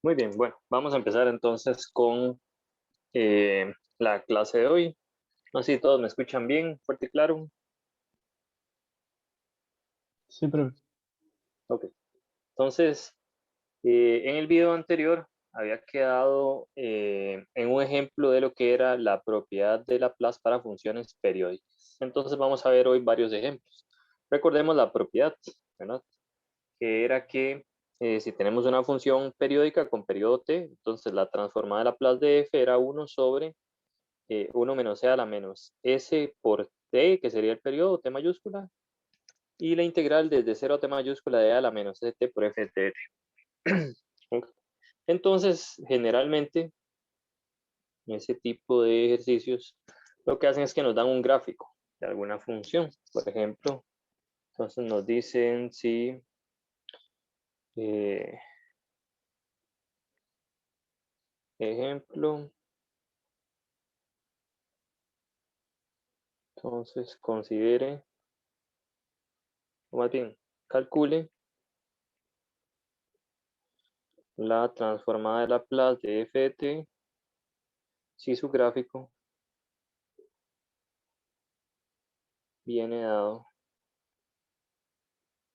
Muy bien, bueno, vamos a empezar entonces con la clase de hoy. No sé si todos me escuchan bien, fuerte y claro. Sí, profe. Ok, entonces en el video anterior había quedado en un ejemplo de lo que era la propiedad de Laplace para funciones periódicas. Entonces vamos a ver hoy varios ejemplos. Recordemos la propiedad, ¿verdad? Que era que si tenemos una función periódica con periodo t, entonces la transformada de Laplace de f era 1 sobre 1 menos c a la menos s por t, que sería el periodo t mayúscula, y la integral desde 0 a t mayúscula de a la menos st por f de t. Entonces, generalmente, en ese tipo de ejercicios, lo que hacen es que nos dan un gráfico de alguna función. Por ejemplo, entonces nos dicen si ejemplo, entonces considere, o más bien, calcule la transformada de Laplace de f de t si su gráfico viene dado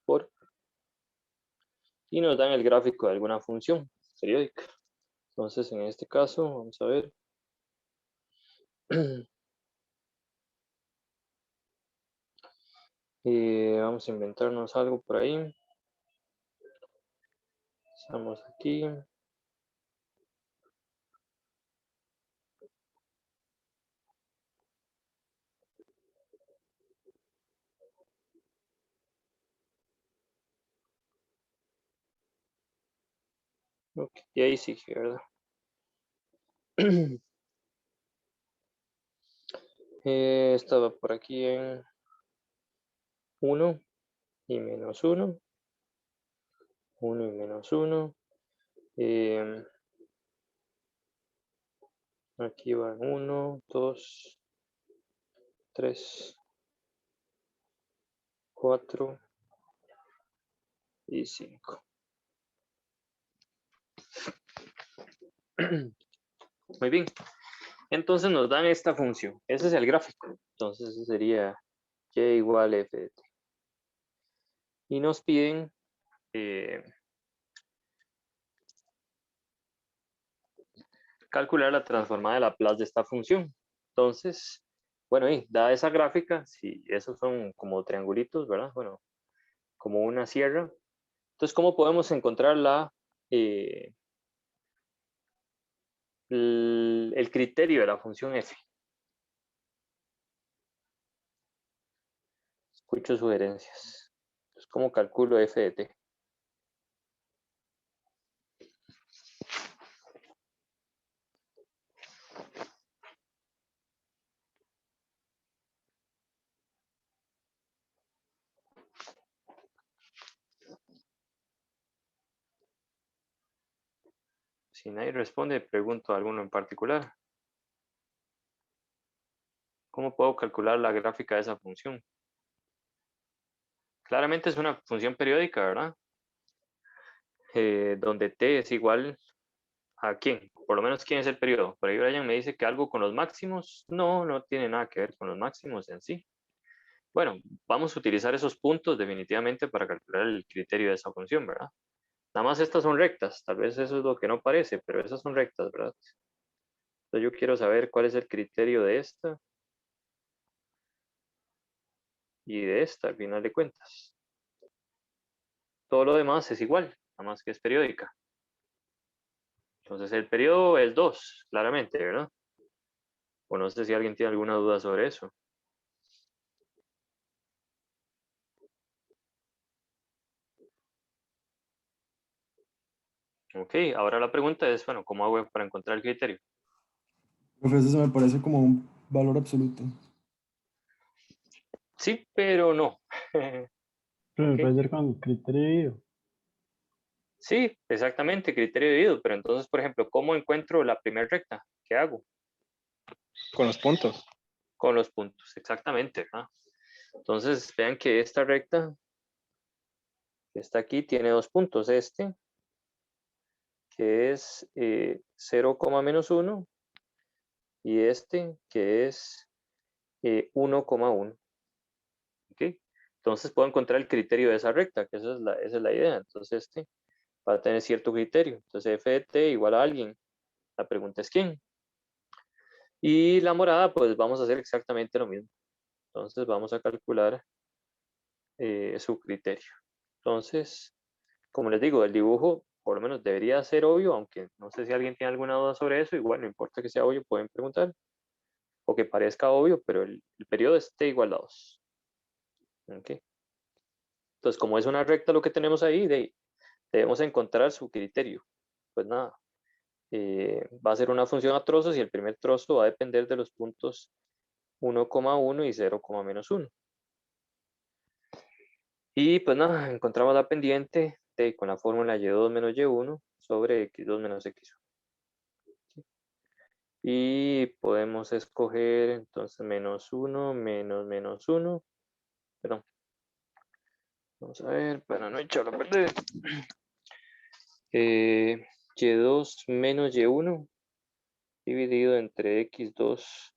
por, y nos dan el gráfico de alguna función periódica. Entonces, en este caso, vamos a ver. Vamos a inventarnos algo por ahí. Estamos aquí. Ok, y ahí sigue, ¿verdad? Estaba por aquí en 1 y menos 1. 1 y menos 1. Aquí van 1, 2, 3, 4 y 5. Muy bien. Entonces nos dan esta función. Ese es el gráfico. Entonces ese sería y igual f de t. Y nos piden calcular la transformada de Laplace de esta función. Entonces, bueno, dada esa gráfica, si esos son como triangulitos, ¿verdad? Bueno, como una sierra. Entonces, ¿cómo podemos encontrar el criterio de la función f? Escucho sugerencias. Entonces, ¿cómo calculo f de t? Si nadie responde, pregunto a alguno en particular. ¿Cómo puedo calcular la gráfica de esa función? Claramente es una función periódica, ¿verdad? Donde t es igual a quién. Por lo menos, ¿quién es el periodo? Por ahí Brian me dice que algo con los máximos. No, no tiene nada que ver con los máximos en sí. Bueno, vamos a utilizar esos puntos definitivamente para calcular el criterio de esa función, ¿verdad? Nada más estas son rectas. Tal vez eso es lo que no parece, pero esas son rectas, ¿verdad? Entonces yo quiero saber cuál es el criterio de esta y de esta, al final de cuentas. Todo lo demás es igual, nada más que es periódica. Entonces el periodo es 2, claramente, ¿verdad? O no sé si alguien tiene alguna duda sobre eso. Ok, ahora la pregunta es, bueno, ¿cómo hago para encontrar el criterio? Profe, eso me parece como un valor absoluto. Sí, pero no. Profe, Ok, puede ser con criterio dividido. sí, exactamente, criterio debido. Pero entonces, por ejemplo, ¿cómo encuentro la primera recta? ¿Qué hago? Con los puntos. Con los puntos, exactamente, ¿verdad? Entonces, vean que esta recta que está aquí tiene 2 puntos. Este, que es 0, menos 1, y este, que es 1,1. ¿Ok? Entonces puedo encontrar el criterio de esa recta, que esa es la idea. Entonces este va a tener cierto criterio. Entonces f de t igual a alguien. La pregunta es quién. Y la morada, pues vamos a hacer exactamente lo mismo. Entonces vamos a calcular su criterio. Entonces, como les digo, el dibujo por lo menos debería ser obvio, aunque no sé si alguien tiene alguna duda sobre eso. Igual no importa que sea obvio, pueden preguntar. O que parezca obvio, pero el periodo es t igual a 2. ¿Ok? Entonces, como es una recta lo que tenemos ahí, debemos encontrar su criterio. Pues nada, va a ser una función a trozos y el primer trozo va a depender de los puntos 1,1 y 0, menos 1. Y pues nada, encontramos la pendiente con la fórmula y2 menos y1 sobre x2 menos x1. Y podemos escoger entonces menos 1, menos 1. Perdón. Vamos a ver, para no echarlo a perder. Y2 menos y1 dividido entre x2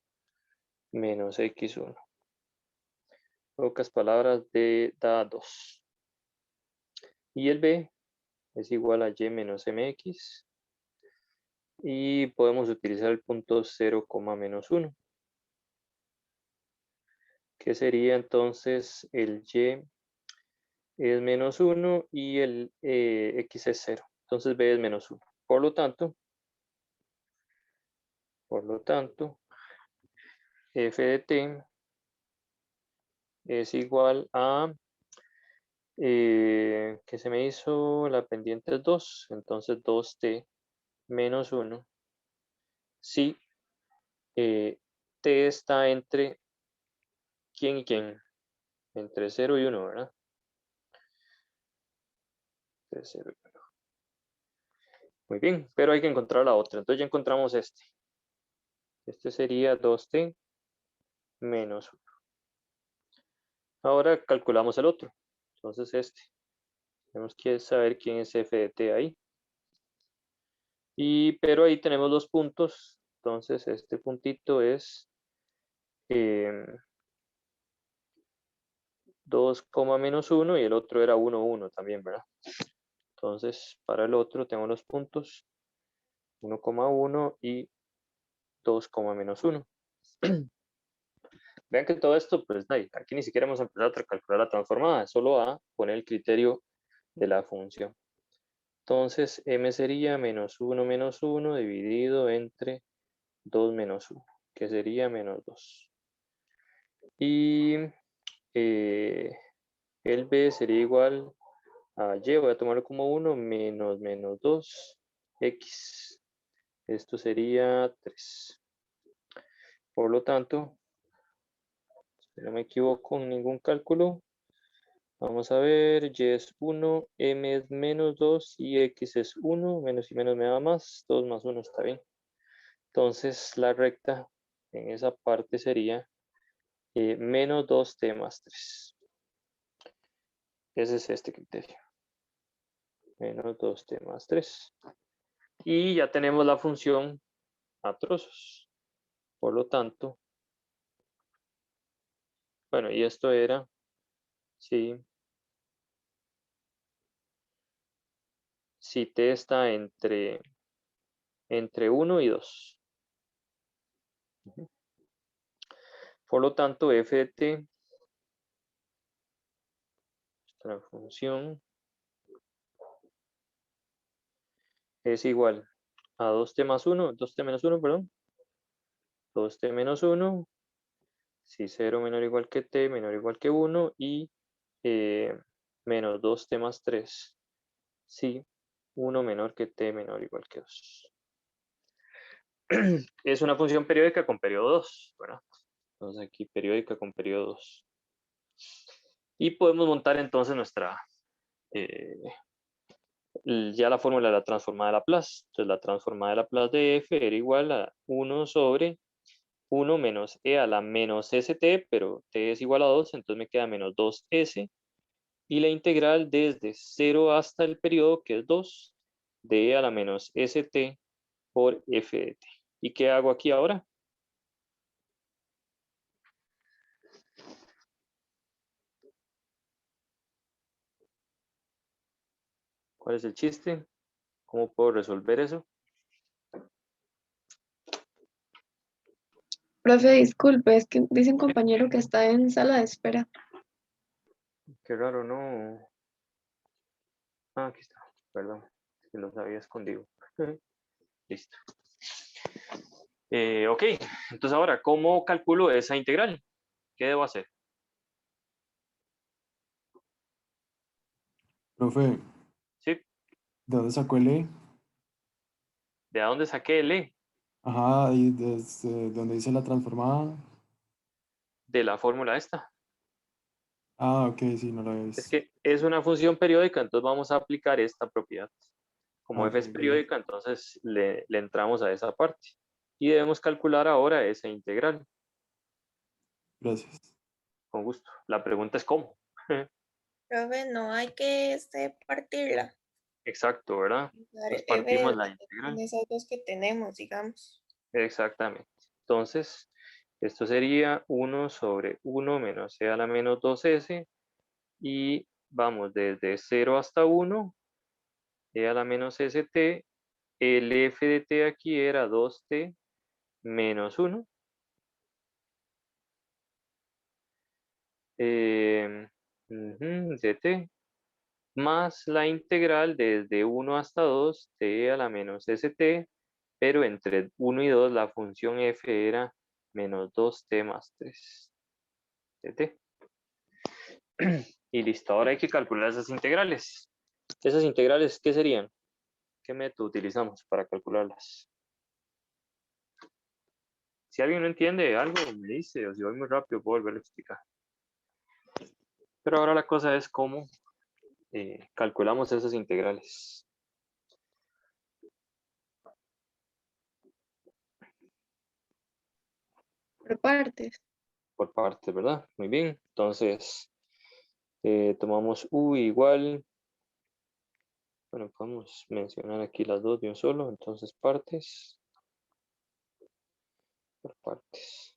menos x1. En pocas palabras, da 2. Y el b es igual a y menos mx. Y podemos utilizar el punto 0, menos 1. Que sería entonces el y es menos 1 y el x es 0. Entonces b es menos 1. Por lo tanto, f de t es igual a, que se me hizo la pendiente es 2, entonces 2t menos 1. Si t está entre quién y quién, entre 0 y 1, ¿verdad? Entre 0 y 1. Muy bien, pero hay que encontrar la otra. Entonces ya encontramos este. Este sería 2t menos 1. Ahora calculamos el otro. Entonces este. Tenemos que saber quién es f de t ahí. Pero ahí tenemos los puntos. Entonces este puntito es 2, menos 1 y el otro era 1, 1 también, ¿verdad? Entonces para el otro tengo los puntos 1,1 y 2, menos 1. Vean que todo esto, pues aquí ni siquiera hemos empezado a calcular la transformada, solo a poner el criterio de la función. Entonces m sería menos 1 dividido entre 2 menos 1, que sería menos 2. Y el b sería igual a y, voy a tomarlo como 1, menos 2, x. Esto sería 3. Por lo tanto, si no me equivoco en ningún cálculo, vamos a ver, y es 1, m es menos 2 y x es 1, menos y menos me da más, 2 más 1 está bien. Entonces la recta en esa parte sería menos 2t más 3. Ese es este criterio. Menos 2t más 3. Y ya tenemos la función a trozos. Por lo tanto, bueno, y esto era, si t está entre 1 y 2. Por lo tanto, f de t, nuestra función, es igual a 2t más 1, 2t menos 1, perdón. 2t menos 1, si 0 menor o igual que t, menor o igual que 1, y menos 2t más 3, si 1 menor que t, menor o igual que 2. Es una función periódica con periodo 2, ¿verdad? Entonces aquí periódica con periodo 2. Y podemos montar entonces nuestra, ya la fórmula de la transformada de Laplace. Entonces la transformada de Laplace de f era igual a 1 sobre 1 menos e a la menos st, pero t es igual a 2, entonces me queda menos 2s. Y la integral desde 0 hasta el periodo, que es 2, de e a la menos st por f de t. ¿Y qué hago aquí ahora? ¿Cuál es el chiste? ¿Cómo puedo resolver eso? Profe, disculpe, es que dice un compañero que está en sala de espera. Qué raro, ¿no? Ah, aquí está. Perdón, que los había escondido. Listo. Ok, entonces ahora, ¿cómo calculo esa integral? ¿Qué debo hacer? Profe, ¿Sí? ¿de dónde sacó el E? ¿De dónde saqué el e? Ajá, ahí desde donde dice la transformada. De la fórmula esta. Ah, ok, sí, no lo había Es visto. que es una función periódica, entonces vamos a aplicar esta propiedad. Ah, Como ok, f es bien. periódica, entonces le entramos a esa parte. Y debemos calcular ahora esa integral. Gracias. Con gusto. La pregunta es ¿cómo? Profe, no hay que partirla. Exacto, ¿verdad? Dar Entonces F partimos de la integral. esas dos que tenemos, digamos. Exactamente. Entonces, esto sería 1 sobre 1 menos e a la menos 2s. Y vamos desde 0 hasta 1, e a la menos st. El f de t aquí era 2t menos 1. De t más la integral desde 1 hasta 2 t a la menos st, pero entre 1 y 2 la función f era menos 2t más 3 de t. Y listo, ahora hay que calcular esas integrales. ¿Esas integrales qué serían? ¿Qué método utilizamos para calcularlas? Si alguien no entiende algo, me dice, o si voy muy rápido, puedo volver a explicar. Pero ahora la cosa es cómo calculamos esas integrales. Por partes. Por partes, ¿verdad? Muy bien. Entonces, tomamos u igual. Bueno, podemos mencionar aquí las dos de un solo. Entonces, partes. Por partes.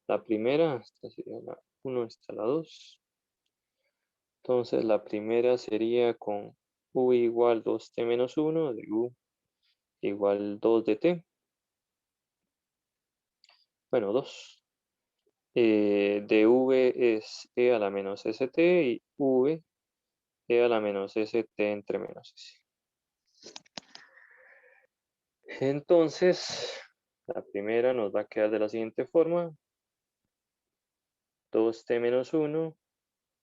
La primera, esta sería la 1, esta la 2. Entonces, la primera sería con u igual 2t menos 1 de u igual 2 de t. Bueno, 2. dv es e a la menos st y v e a la menos st entre menos s. Entonces, la primera nos va a quedar de la siguiente forma. 2t menos 1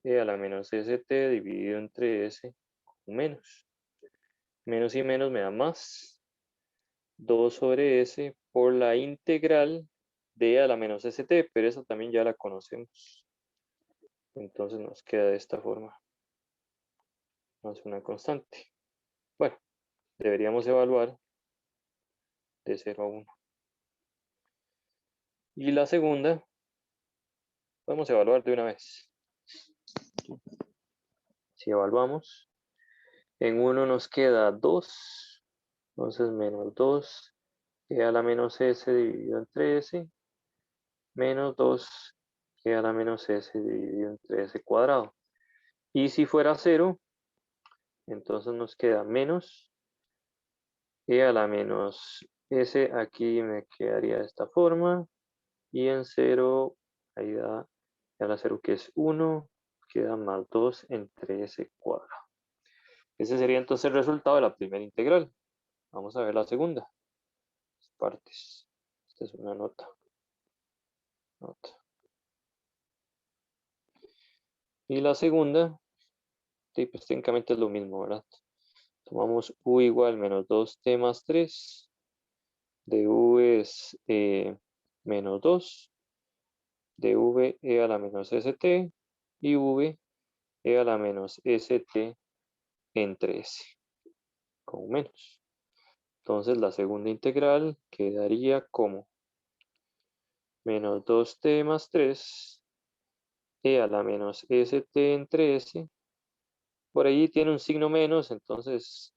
e a la menos st dividido entre s con menos. Menos y menos me da más. 2 sobre s por la integral de a la menos st, pero esa también ya la conocemos. Entonces nos queda de esta forma. No es una constante. Bueno, deberíamos evaluar de 0 a 1. Y la segunda, podemos evaluar de una vez. Si evaluamos, en 1 nos queda 2, entonces menos 2 e a la menos s dividido entre s, menos 2 e a la menos s dividido entre s cuadrado. Y si fuera 0, entonces nos queda menos e a la menos s, aquí me quedaría de esta forma, y en 0, ahí da a la 0 que es 1, queda más 2 entre s cuadrado. Ese sería entonces el resultado de la primera integral. Vamos a ver la segunda. Partes. Esta es una nota. Y la segunda, sí, pues técnicamente es lo mismo, ¿verdad? Tomamos u igual menos 2t más 3. De u es menos 2. De v e a la menos st. Y v e a la menos st entre s. Con menos. Entonces la segunda integral quedaría como menos 2t más 3 e a la menos st entre s por ahí tiene un signo menos, entonces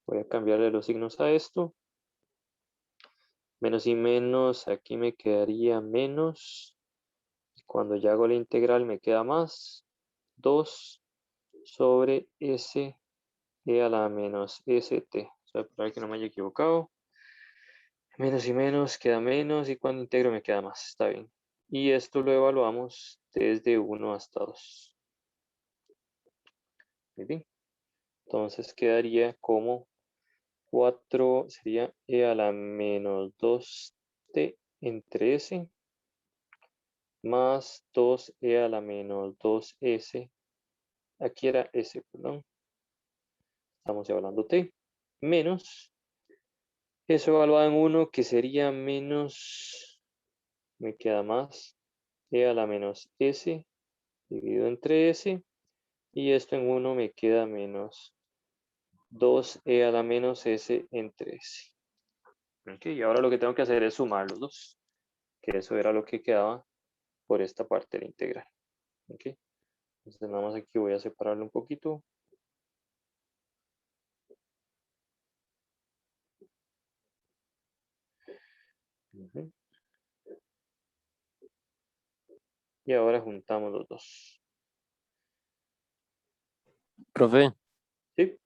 voy a cambiarle los signos a esto. Menos y menos, aquí me quedaría menos. Cuando ya hago la integral me queda más. 2 sobre S e a la menos ST. O sea, para que no me haya equivocado. Menos y menos queda menos y cuando integro me queda más. Está bien. Y esto lo evaluamos desde 1 hasta 2. Muy bien. Entonces quedaría como 4 sería e a la menos 2t entre s más 2e a la menos 2s. Aquí era s, perdón. Estamos evaluando t. Menos. Eso evaluado en 1 que sería menos. Me queda más e a la menos s dividido entre s. Y esto en 1 me queda menos 2e a la menos s entre s. Ok, y ahora lo que tengo que hacer es sumar los dos, que eso era lo que quedaba por esta parte de la integral. Ok, entonces nada más aquí voy a separarlo un poquito. Ujú. Y ahora juntamos los dos. Profe, ¿Sí?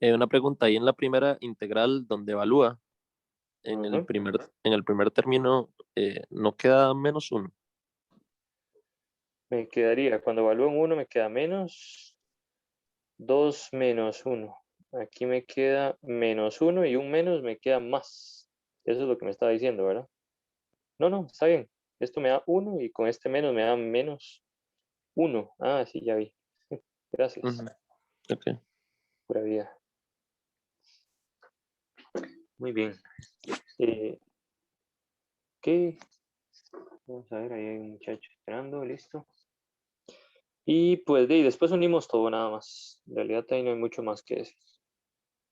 una pregunta ahí en la primera integral donde evalúa, en el Ujú. primer término, no queda menos 1. Me quedaría, cuando evalúo en 1 me queda menos 2 menos 1. Aquí me queda menos 1 y un menos me queda más. Eso es lo que me estaba diciendo, ¿verdad? No, está bien. Esto me da 1 y con este menos me da menos 1. Ah, sí, ya vi. Gracias. Ok. Pura vida. Muy bien. Ok. Vamos a ver, ahí hay un muchacho esperando, listo. Y pues después unimos todo nada más. En realidad ahí no hay mucho más que decir.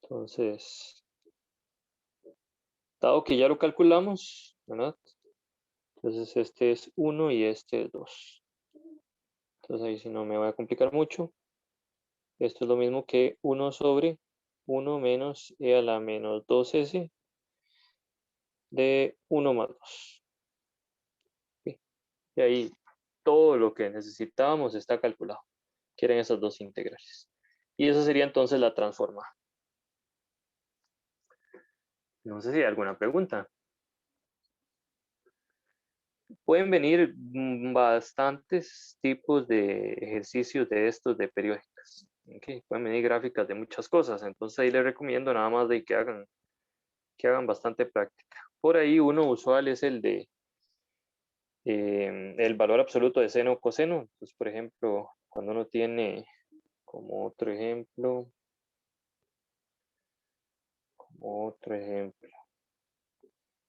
Entonces, dado que ya lo calculamos, ¿verdad? Entonces este es 1 y este es 2. Entonces ahí sí no me voy a complicar mucho. Esto es lo mismo que 1 sobre 1 menos e a la menos 2s de 1 más 2. Y ahí todo lo que necesitábamos está calculado. Quieren esas dos integrales. Y esa sería entonces la transforma. No sé si hay alguna pregunta. Pueden venir bastantes tipos de ejercicios de estos de periódicas. Okay. Pueden venir gráficas de muchas cosas. Entonces ahí les recomiendo nada más de que hagan bastante práctica. Por ahí uno usual es el de el valor absoluto de seno o coseno. Entonces, por ejemplo, cuando uno tiene como otro ejemplo,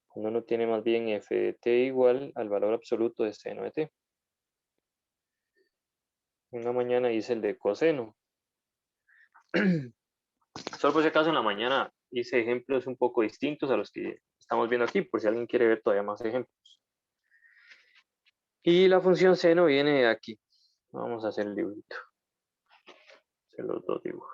cuando uno tiene más bien f de t igual al valor absoluto de seno de t. En la mañana hice el de coseno. Solo por si acaso en la mañana hice ejemplos un poco distintos a los que estamos viendo aquí, por si alguien quiere ver todavía más ejemplos. Y la función seno viene de aquí. Vamos a hacer el dibujito. Hacer los dos dibujos.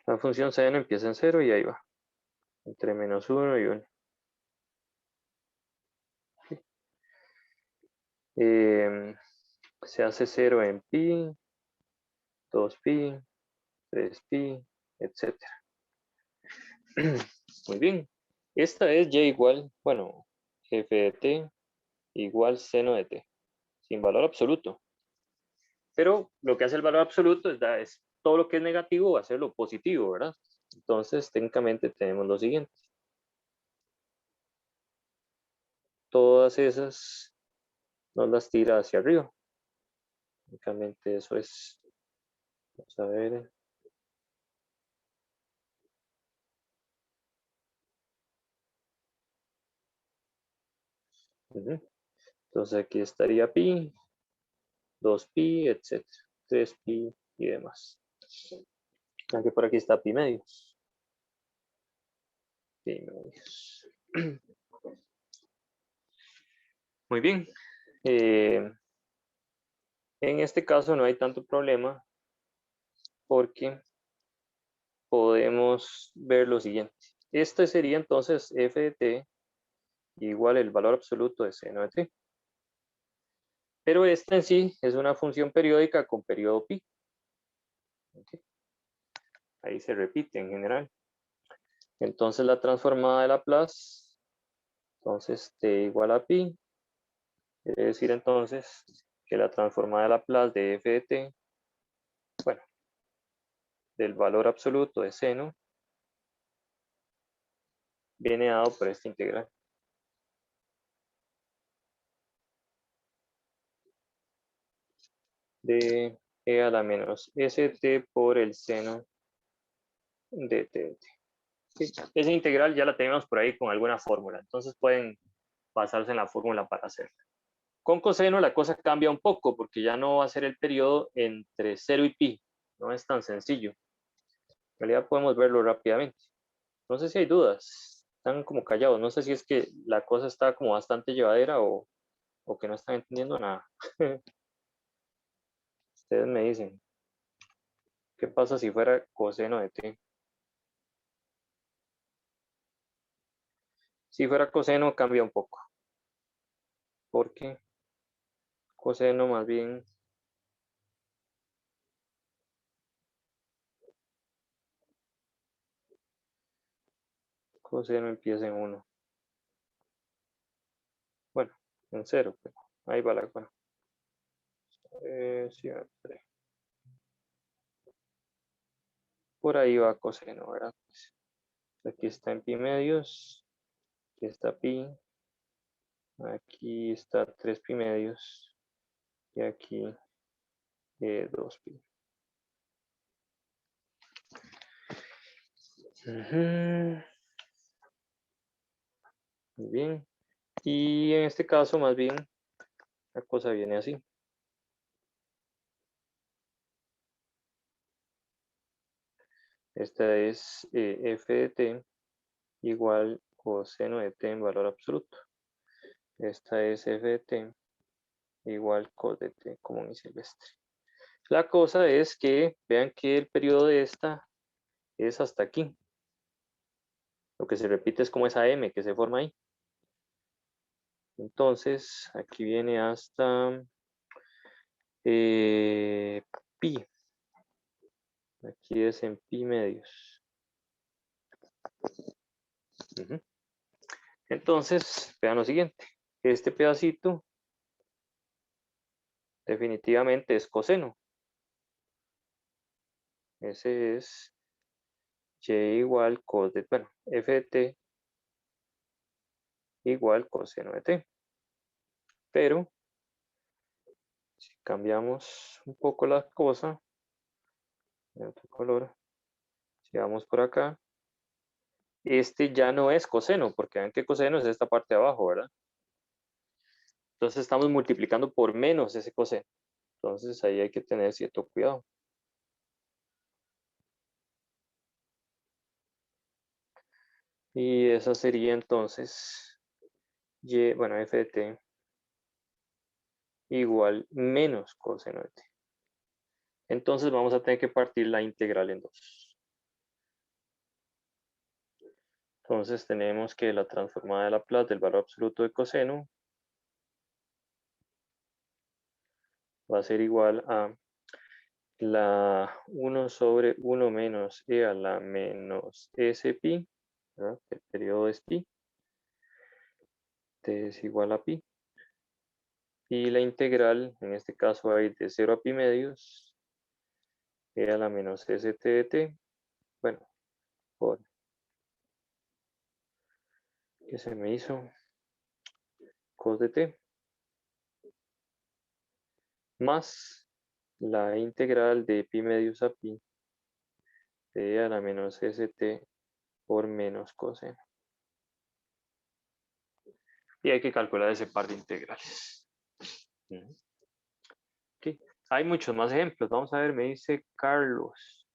La función seno empieza en 0 y ahí va. Entre menos 1 y 1. Se hace 0 en pi, 2pi, 3pi, etc. Muy bien. Esta es y igual, bueno, f de t igual seno de t, sin valor absoluto. Pero lo que hace el valor absoluto es todo lo que es negativo va a ser lo positivo, ¿verdad? Entonces, técnicamente tenemos lo siguiente. Todas esas nos las tira hacia arriba. Técnicamente eso es. Vamos a ver. Entonces aquí estaría pi, 2pi, etc. 3pi y demás. Aunque por aquí está pi medios. Pi medios. Muy bien. En este caso no hay tanto problema porque podemos ver lo siguiente. Este sería entonces f de t igual el valor absoluto de seno de t. Pero esta en sí es una función periódica con periodo pi. ¿Okay? Ahí se repite en general. Entonces la transformada de Laplace, entonces t igual a pi, quiere decir entonces que la transformada de Laplace de f de t, bueno, del valor absoluto de seno, viene dado por esta integral. De e a la menos st por el seno de t. Sí, esa integral ya la tenemos por ahí con alguna fórmula, entonces pueden basarse en la fórmula para hacerla. Con coseno la cosa cambia un poco porque ya no va a ser el periodo entre 0 y pi, no es tan sencillo. En realidad podemos verlo rápidamente. No sé si hay dudas, están como callados, no sé si es que la cosa está como bastante llevadera o que no están entendiendo nada. Ustedes me dicen, ¿qué pasa si fuera coseno de t? Si fuera coseno cambia un poco, porque coseno más bien coseno empieza en 1. Bueno, en 0, pero ahí va la cosa. Sí, por ahí va coseno, ¿verdad? Aquí está en pi medios, aquí está pi, aquí está 3 pi medios y aquí 2 pi. Muy bien. Y en este caso, más bien, la cosa viene así. Esta es f de t igual coseno de t en valor absoluto. Esta es f de t igual cos de t común y silvestre. La cosa es que vean que el periodo de esta es hasta aquí. Lo que se repite es como esa m que se forma ahí. Entonces, aquí viene hasta pi. Aquí es en pi medios. Entonces, vean lo siguiente. Este pedacito definitivamente es coseno. Ese es y igual cos de, bueno, f de t igual coseno de t. Pero, si cambiamos un poco la cosa, de otro color, si vamos por acá, este ya no es coseno, porque vean que coseno es esta parte de abajo, ¿verdad? Entonces estamos multiplicando por menos ese coseno. Entonces ahí hay que tener cierto cuidado. Y esa sería entonces, y, bueno, f de t igual menos coseno de t. Entonces vamos a tener que partir la integral en dos. Entonces tenemos que la transformada de Laplace del valor absoluto de coseno va a ser igual a la 1 sobre 1 menos e a la menos s pi, ¿verdad? El periodo es pi, t es igual a pi. Y la integral, en este caso hay de 0 a pi medios, e a la menos st de t, bueno, por que se me hizo cos de t, más la integral de pi medios a pi, de e a la menos st por menos coseno. Y hay que calcular ese par de integrales. Okay. Hay muchos más ejemplos. Vamos a ver, me dice Carlos.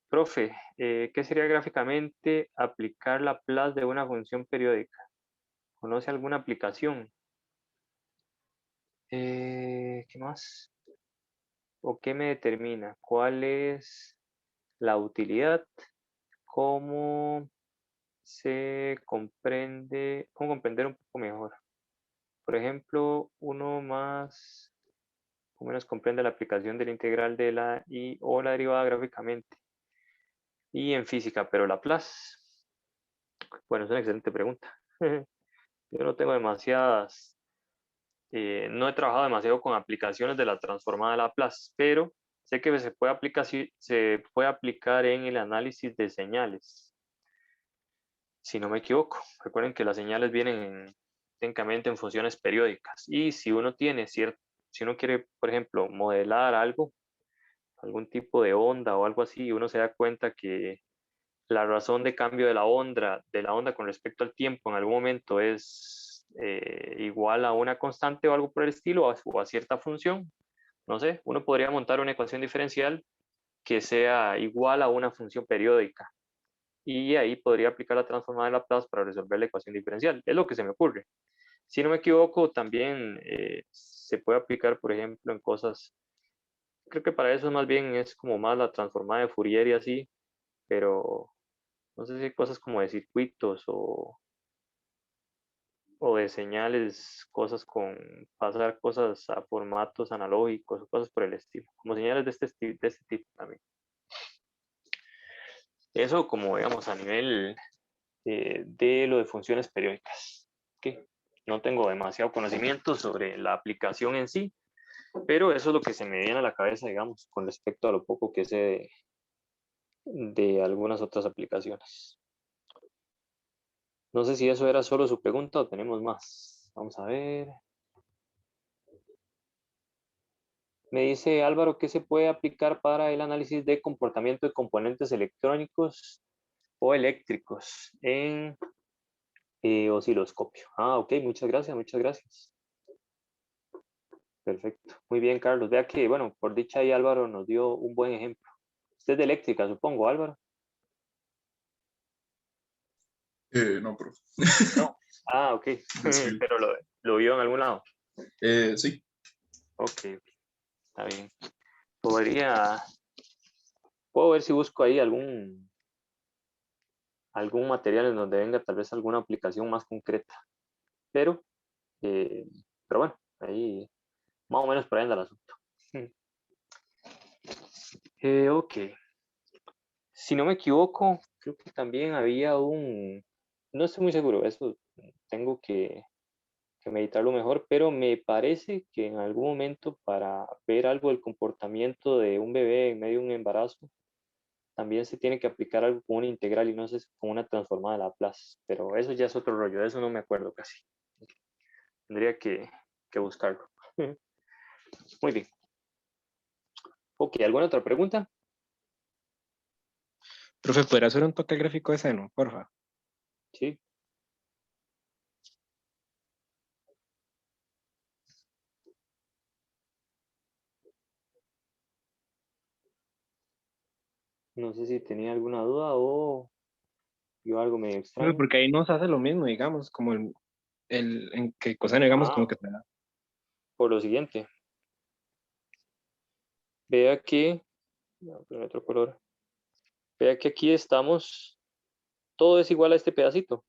Profe, ¿qué sería gráficamente aplicar Laplace de una función periódica? ¿Conoce alguna aplicación? ¿Qué más? ¿O qué me determina? ¿Cuál es la utilidad? ¿Cómo se comprende? ¿Cómo comprender un poco mejor? Por ejemplo, uno más o menos comprende la aplicación de la integral de la y o la derivada gráficamente. Y en física, pero Laplace. Bueno, es una excelente pregunta. Yo no tengo demasiadas, no he trabajado demasiado con aplicaciones de la transformada de Laplace, pero sé que se puede aplicar en el análisis de señales, si no me equivoco. Recuerden que las señales vienen técnicamente en funciones periódicas y si uno tiene si uno quiere, por ejemplo, modelar algo, algún tipo de onda o algo así, uno se da cuenta que la razón de cambio de la onda con respecto al tiempo en algún momento es igual a una constante o algo por el estilo o a cierta función. No sé, uno podría montar una ecuación diferencial que sea igual a una función periódica y ahí podría aplicar la transformada de Laplace para resolver la ecuación diferencial. Es lo que se me ocurre. Si no me equivoco, también se puede aplicar, por ejemplo, en cosas, creo que para eso más bien es como más la transformada de Fourier y así, pero no sé si hay cosas como de circuitos o de señales, cosas con pasar cosas a formatos analógicos o cosas por el estilo, como señales de este tipo también. Eso como digamos a nivel de lo de funciones periódicas. ¿Okay? No tengo demasiado conocimiento sobre la aplicación en sí, pero eso es lo que se me viene a la cabeza, digamos, con respecto a lo poco que sé de algunas otras aplicaciones. No sé si eso era solo su pregunta o tenemos más. Vamos a ver. Me dice Álvaro que se puede aplicar para el análisis de comportamiento de componentes electrónicos o eléctricos en osciloscopio. Ah, ok, muchas gracias, muchas gracias. Perfecto. Muy bien, Carlos. Vea que, bueno, por dicha ahí Álvaro nos dio un buen ejemplo. Usted es de eléctrica, supongo, Álvaro. No, profe. No. Ah, ok. Desfile. Pero lo vio en algún lado. Sí. Ok, está bien. Puedo ver si busco ahí algún material en donde venga tal vez alguna aplicación más concreta. Pero, eh, pero bueno, ahí más o menos por ahí anda el asunto. Ok. Si no me equivoco, creo que también había no estoy muy seguro, eso tengo que meditarlo mejor, pero me parece que en algún momento para ver algo del comportamiento de un bebé en medio de un embarazo, también se tiene que aplicar algo como una integral y no sé, como una transformada de Laplace, pero eso ya es otro rollo, de eso no me acuerdo casi. Tendría que buscarlo. Muy bien. Ok, ¿alguna otra pregunta? Profe, ¿podría hacer un toque al gráfico de seno, porfa? Sí. No sé si tenía alguna duda o yo algo medio Profe, extraño. porque ahí nos hace lo mismo, digamos, como en que coseno, digamos, como Ah, que te da. por lo siguiente. Vea que, voy a poner otro color. Vea que aquí estamos, todo es igual a este pedacito.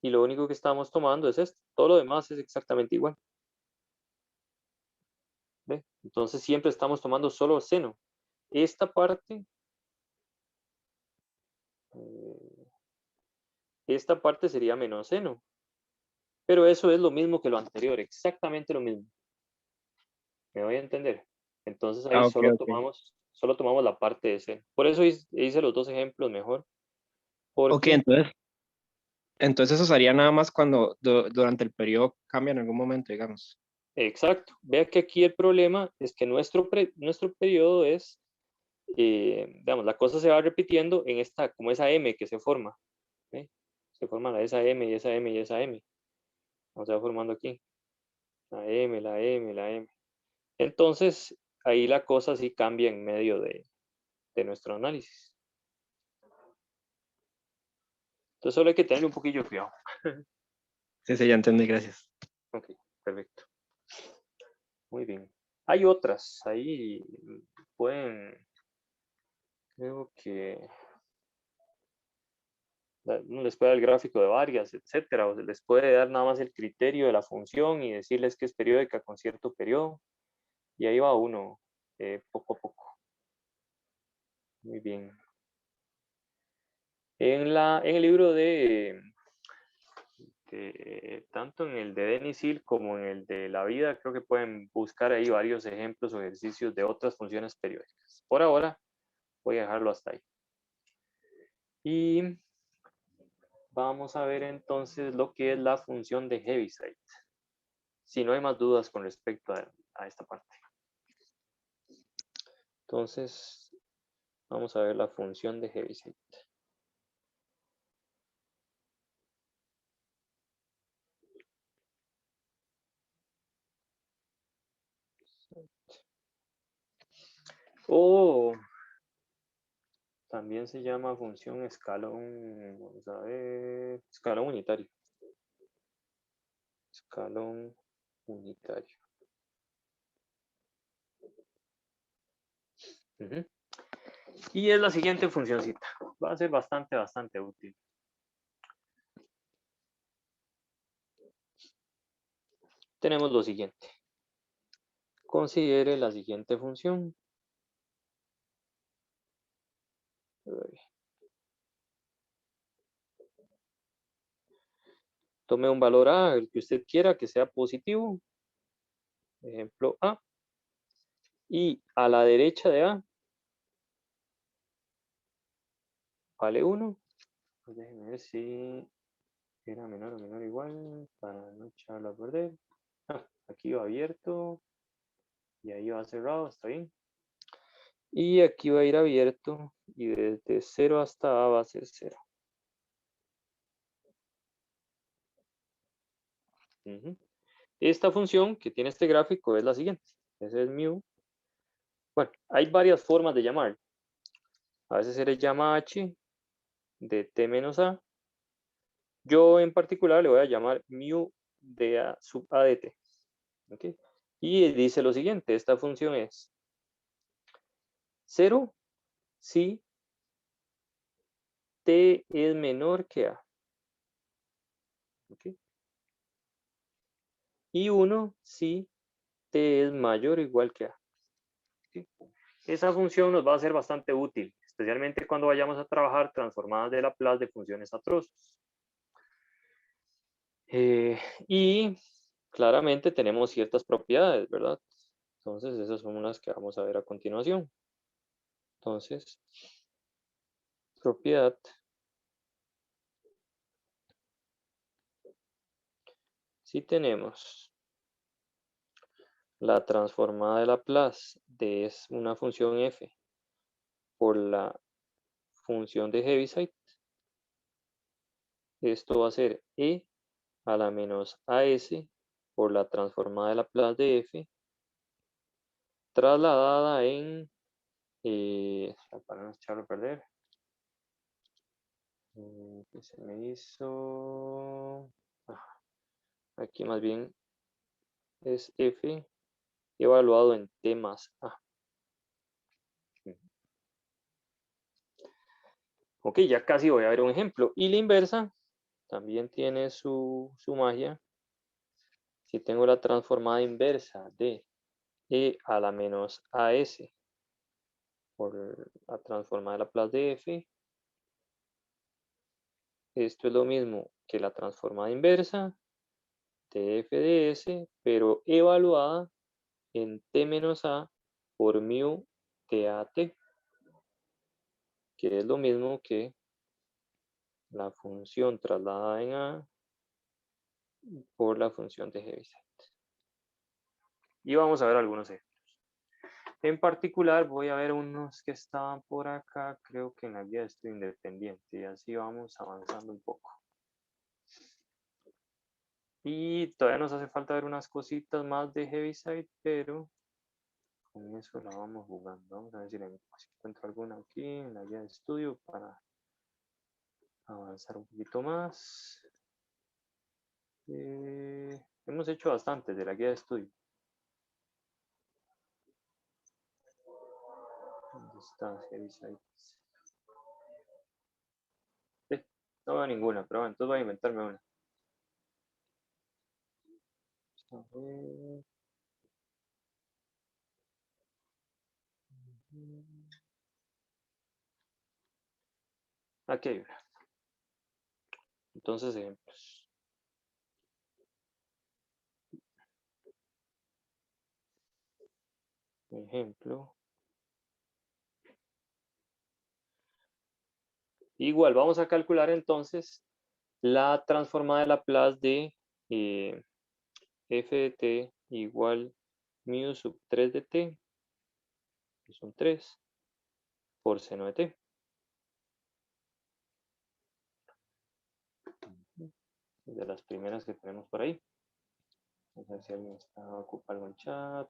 Y lo único que estamos tomando es esto. Todo lo demás es exactamente igual. ¿Ve? Entonces siempre estamos tomando solo seno. Esta parte, eh, esta parte sería menos seno. Pero eso es lo mismo que lo anterior, exactamente lo mismo. ¿Me voy a entender? Entonces ahí Ah, ok, ok. solo tomamos la parte de seno. Por eso hice los dos ejemplos mejor. Ok, Porque, entonces eso sería nada más cuando durante el periodo cambia en algún momento, digamos. exacto, vea que aquí el problema es que nuestro periodo es, digamos, la cosa se va repitiendo en como esa M que se forma. ¿Ve? Se forma esa M y esa M y esa M. O se va formando aquí. La M, la M, la M. Entonces, ahí la cosa sí cambia en medio de nuestro análisis. Entonces solo hay que tener un poquillo de cuidado. Sí, sí, ya entendí, gracias. Ok. perfecto. Muy bien. Hay otras, ahí pueden, creo que uno les puede dar el gráfico de varias, etcétera, o se les puede dar nada más el criterio de la función y decirles que es periódica con cierto periodo, y ahí va uno poco a poco. Muy bien. En el libro tanto en el de Denis Hill como en el de la vida, creo que pueden buscar ahí varios ejemplos o ejercicios de otras funciones periódicas. Por ahora, voy a dejarlo hasta ahí. Y vamos a ver entonces lo que es la función de Heaviside. Si no hay más dudas con respecto a esta parte. Entonces, vamos a ver la función de Heaviside. O también se llama función escalón, vamos a ver, escalón unitario. Escalón unitario. Ujú. Y es la siguiente funcioncita. Va a ser bastante útil. Tenemos lo siguiente. Considere la siguiente función. Tome un valor A, el que usted quiera que sea positivo. Ejemplo A. Y a la derecha de A vale 1. Pues déjenme ver si era menor o menor igual para no echarlo a perder. Aquí va abierto y ahí va cerrado, está bien. Y aquí va a ir abierto y desde 0 hasta A va a ser 0. Esta función que tiene este gráfico es la siguiente. Ese es mu. Bueno, hay varias formas de llamar. A veces se le llama h de t menos a. Yo en particular le voy a llamar mu de a sub a de t. ¿Okay? Y dice lo siguiente, esta función es 0 si t es menor que a. ¿Okay? Y 1 si t es mayor o igual que a. ¿Okay? Esa función nos va a ser bastante útil, especialmente cuando vayamos a trabajar transformadas de Laplace de funciones atroces. Y claramente tenemos ciertas propiedades, ¿verdad? Entonces, esas son las que vamos a ver a continuación. Entonces, propiedad si tenemos la transformada de Laplace de una función f por la función de Heaviside, esto va a ser e a la menos as por la transformada de Laplace de f trasladada en, para no echarlo a perder, que se me hizo, aquí más bien es f evaluado en t más a. Ok, ya casi voy a ver un ejemplo. Y la inversa también tiene su magia. Si tengo la transformada inversa de e a la menos as por la transformada de Laplace de f, esto es lo mismo que la transformada inversa de f de s, pero evaluada en t menos a por mu de at, que es lo mismo que la función trasladada en a por la función de Heaviside. Y vamos a ver algunos ejemplos. En particular voy a ver unos que estaban por acá, creo que en la guía de estudio independiente, y así vamos avanzando un poco. Y todavía nos hace falta ver unas cositas más de Heaviside, pero con eso la vamos jugando. Vamos a ver si encuentro alguna aquí en la guía de estudio para avanzar un poquito más. Vamos hemos hecho bastante de la guía de estudio. ¿Dónde está? ¿Qué dice ahí? Sí, no veo ninguna, pero bueno, entonces voy a inventarme una. A ver. Aquí hay una. Entonces, ejemplos. Ejemplo. Igual, vamos a calcular entonces la transformada de Laplace de f de t igual mu sub 3 de t, que son 3, por seno de t. De las primeras que tenemos por ahí. Vamos a ver si alguien está ocupando el chat.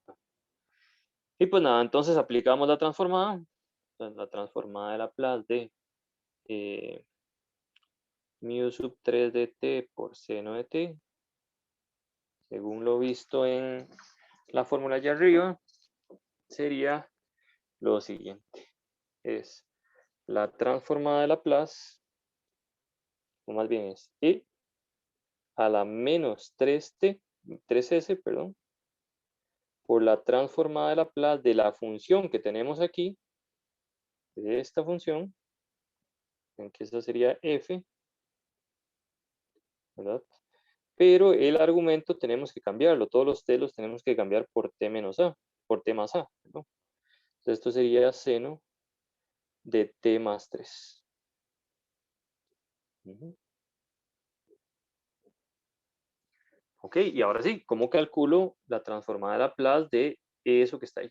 Y pues nada, entonces aplicamos la transformada. Entonces, la transformada de Laplace de mu sub 3 de t por seno de t, según lo visto en la fórmula allá arriba, sería lo siguiente. Es la transformada de Laplace, o más bien es e a la menos 3s, perdón, por la transformada de Laplace de la función que tenemos aquí, de esta función, en que esa sería f, ¿verdad? Pero el argumento tenemos que cambiarlo, todos los t los tenemos que cambiar por t menos a, por t más a, ¿no? Entonces esto sería seno de t más 3. Ok, y ahora sí, ¿cómo calculo la transformada de Laplace de eso que está ahí?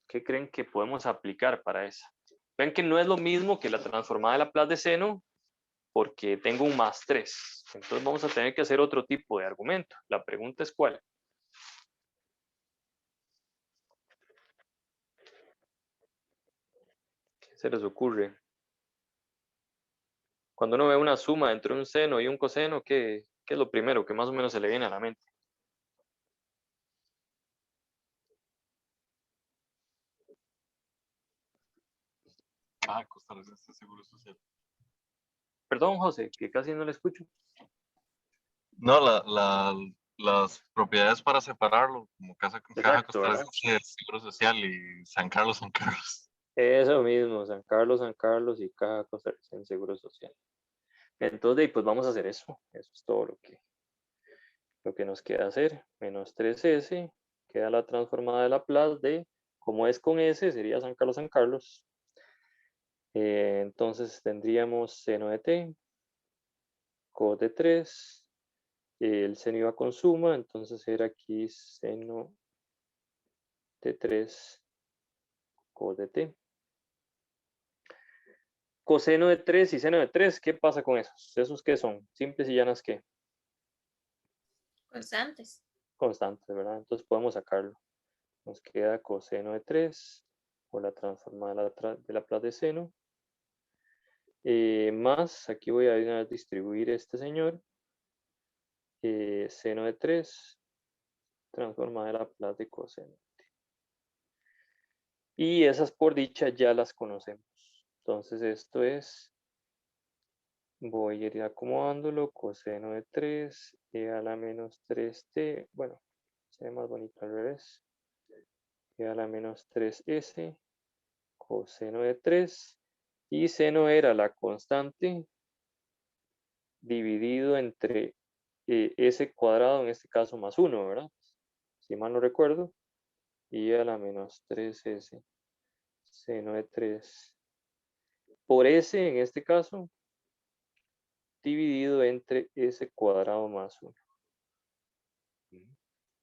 ¿Qué creen que podemos aplicar para esa? Ven que no es lo mismo que la transformada de Laplace de seno, porque tengo un más 3. Entonces vamos a tener que hacer otro tipo de argumento. La pregunta es ¿cuál? ¿Qué se les ocurre? Cuando uno ve una suma entre un seno y un coseno, ¿qué es lo primero que más o menos se le viene a la mente? Costarricense Seguro Social. Perdón, José, que casi no le escucho. No, las propiedades para separarlo, como Caja Exacto, ¿verdad? Costarricense de Seguro Social y San Carlos, San Carlos. Eso mismo, San Carlos y Caja Costarricense Seguro Social. Entonces, pues vamos a hacer eso. Eso es todo lo que nos queda hacer. Menos 3s, queda la transformada de Laplace de, como es con s, sería San Carlos. Entonces tendríamos seno de t, cos de 3, el seno iba con suma, entonces era aquí seno de 3, cos de t. Coseno de 3 y seno de 3, ¿qué pasa con esos? ¿Esos qué son? Simples y llanas, ¿qué? Constantes. Constantes, ¿verdad? Entonces podemos sacarlo. Nos queda coseno de 3 por la transformada de Laplace de seno. Más, aquí voy a distribuir este señor. Seno de 3, transformada de Laplace de coseno. Y esas por dicha ya las conocemos. Entonces esto es, voy a ir acomodándolo, coseno de 3, e a la menos 3t, bueno, se ve más bonito al revés, e a la menos 3s, coseno de 3, y seno era la constante dividido entre s cuadrado, en este caso más 1, ¿verdad? Si mal no recuerdo, y a la menos 3s, seno de 3, por s en este caso, dividido entre s cuadrado más 1.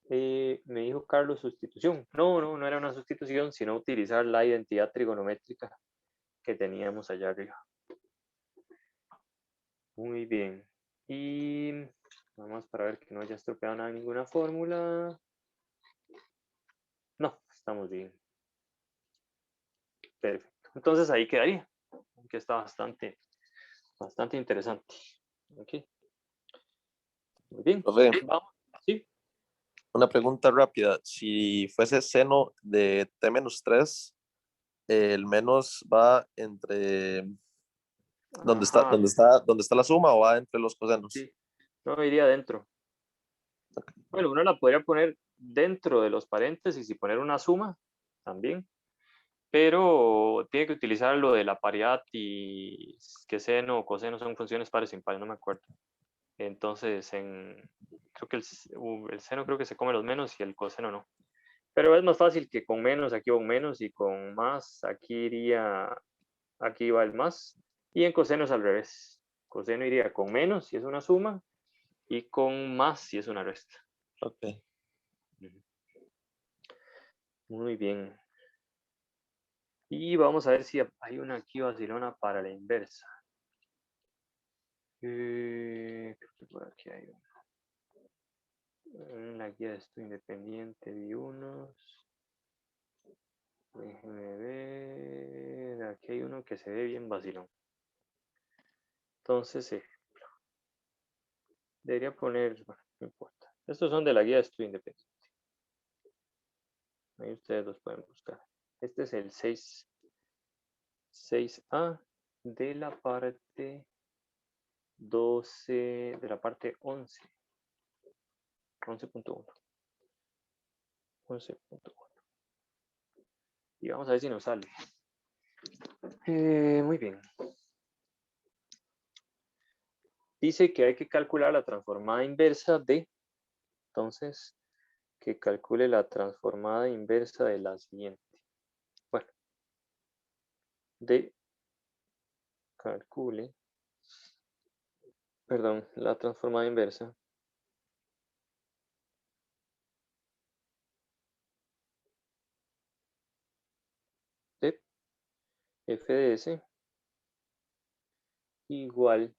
Me dijo Carlos sustitución. No era una sustitución, sino utilizar la identidad trigonométrica que teníamos allá arriba. Muy bien. Y vamos para ver que no haya estropeado nada en ninguna fórmula. No, estamos bien. Perfecto. Entonces ahí quedaría. Que está bastante interesante. Ok. Muy bien. Profe, Vamos. Sí. Una pregunta rápida. Si fuese seno de t-3, el menos va entre ¿dónde está, Ajá, dónde está la suma o va entre los cosenos? sí. No, iría dentro. Bueno, uno la podría poner dentro de los paréntesis y poner una suma también, pero tiene que utilizar lo de la paridad y que seno o coseno son funciones pares o impares, no me acuerdo. Entonces, creo que el seno creo que se come los menos y el coseno no. Pero es más fácil que con menos, aquí va un menos, y con más, aquí va el más. Y en coseno es al revés. Coseno iría con menos si es una suma y con más si es una resta. Ok. Muy bien. Y vamos a ver si hay una aquí vacilona para la inversa. Creo que por aquí hay una. En la guía de estudio independiente vi unos. Déjenme ver. Aquí hay uno que se ve bien vacilón. Entonces, debería poner, bueno, no importa. Estos son de la guía de estudio independiente. Ahí ustedes los pueden buscar. Este es el 6A de la parte 12, de la parte 11. 11.1. 11.1. Y vamos a ver si nos sale. Muy bien. Dice que hay que calcular la transformada inversa de, entonces, que calcule la transformada inversa de la siguiente. Bueno, calcule, perdón, la transformada inversa de f de s igual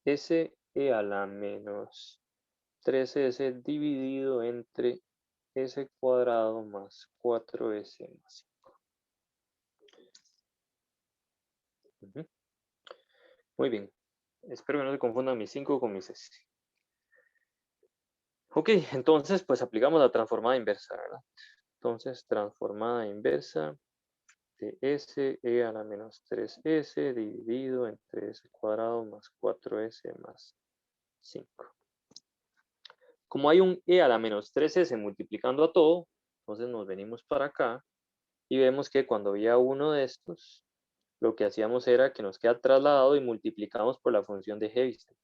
s e a la menos 3s dividido entre s cuadrado más 4s más 5. Muy bien. Espero que no se confundan mis 5 con mis s. Ok, entonces pues aplicamos la transformada inversa, ¿verdad? Entonces, transformada inversa de s e a la menos 3s dividido entre s cuadrado más 4s más 5. Como hay un e a la menos 3s multiplicando a todo, entonces nos venimos para acá y vemos que cuando había uno de estos, lo que hacíamos era que nos queda trasladado y multiplicamos por la función de Heaviside.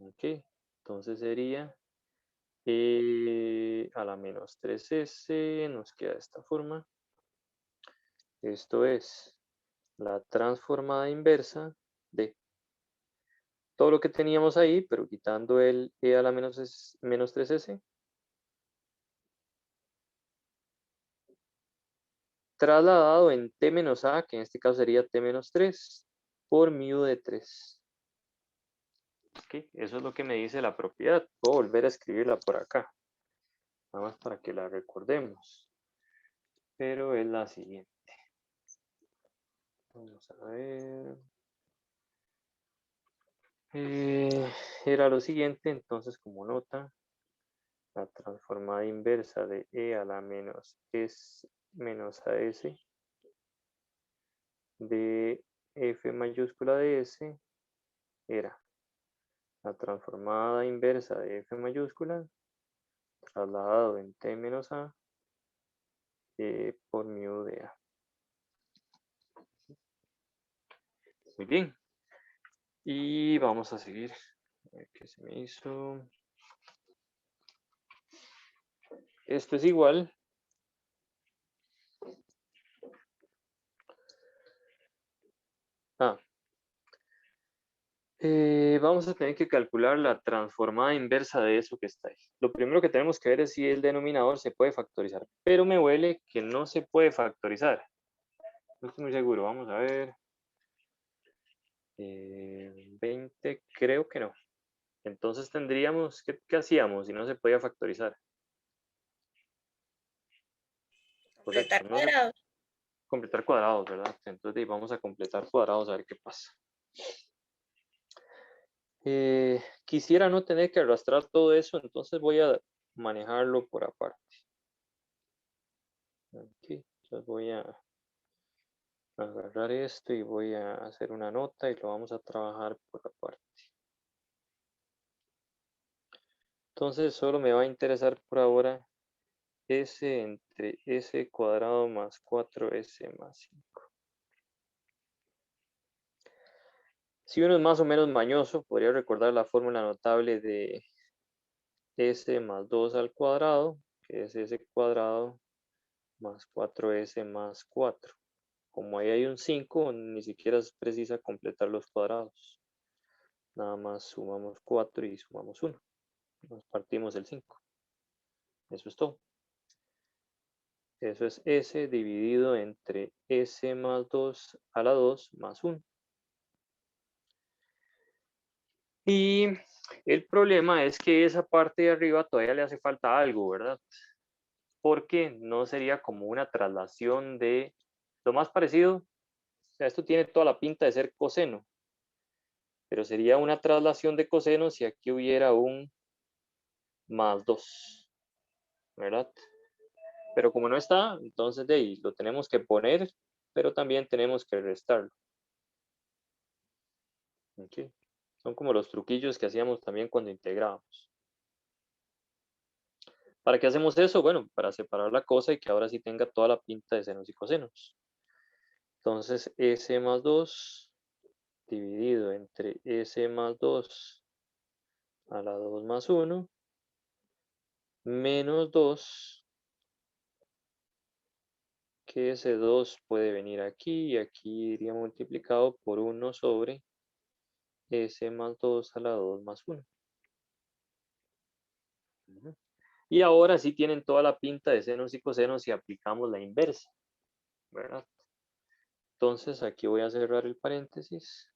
Ok, entonces sería e a la menos 3s, nos queda de esta forma. Esto es la transformada inversa de todo lo que teníamos ahí, pero quitando el e a la menos 3s, trasladado en t menos a, que en este caso sería t menos 3, por mu de 3. Okay, eso es lo que me dice la propiedad. Puedo volver a escribirla por acá, nada más para que la recordemos. Pero es la siguiente. Vamos a ver. Era lo siguiente, entonces como nota, la transformada inversa de e a la menos s menos as de f mayúscula de s era la transformada inversa de f mayúscula trasladado en t menos a por mu de a. Muy bien. Y vamos a seguir. A ver qué se me hizo. Esto es igual. Vamos a tener que calcular la transformada inversa de eso que está ahí. Lo primero que tenemos que ver es si el denominador se puede factorizar, pero me huele que no se puede factorizar. No estoy muy seguro, vamos a ver. 20, creo que no. Entonces tendríamos, ¿qué hacíamos si no se podía factorizar? Completar Correcto, cuadrados. completar cuadrados, ¿verdad? Entonces vamos a completar cuadrados a ver qué pasa. Quisiera no tener que arrastrar todo eso, entonces voy a manejarlo por aparte. Ok, entonces voy a agarrar esto y voy a hacer una nota y lo vamos a trabajar por aparte. Entonces solo me va a interesar por ahora S entre S cuadrado más 4S más 5. Si uno es más o menos mañoso, podría recordar la fórmula notable de S más 2 al cuadrado, que es S cuadrado más 4S más 4. Como ahí hay un 5, ni siquiera es precisa completar los cuadrados. Nada más sumamos 4 y sumamos 1. Nos partimos el 5. Eso es todo. Eso es S dividido entre S más 2 a la 2 más 1. Y el problema es que esa parte de arriba todavía le hace falta algo, ¿verdad? Porque no sería como una traslación de lo más parecido. O sea, esto tiene toda la pinta de ser coseno. Pero sería una traslación de coseno si aquí hubiera un más 2, ¿verdad? Pero como no está, entonces de ahí lo tenemos que poner, pero también tenemos que restarlo. Okay. Son como los truquillos que hacíamos también cuando integrábamos. ¿Para qué hacemos eso? Bueno, para separar la cosa y que ahora sí tenga toda la pinta de senos y cosenos. Entonces, S más 2 dividido entre S más 2 a la 2 más 1 menos 2, que ese 2 puede venir aquí y aquí iría multiplicado por 1 sobre S más 2 a la 2 más 1. Y ahora sí tienen toda la pinta de senos y cosenos si aplicamos la inversa, ¿verdad? Entonces aquí voy a cerrar el paréntesis.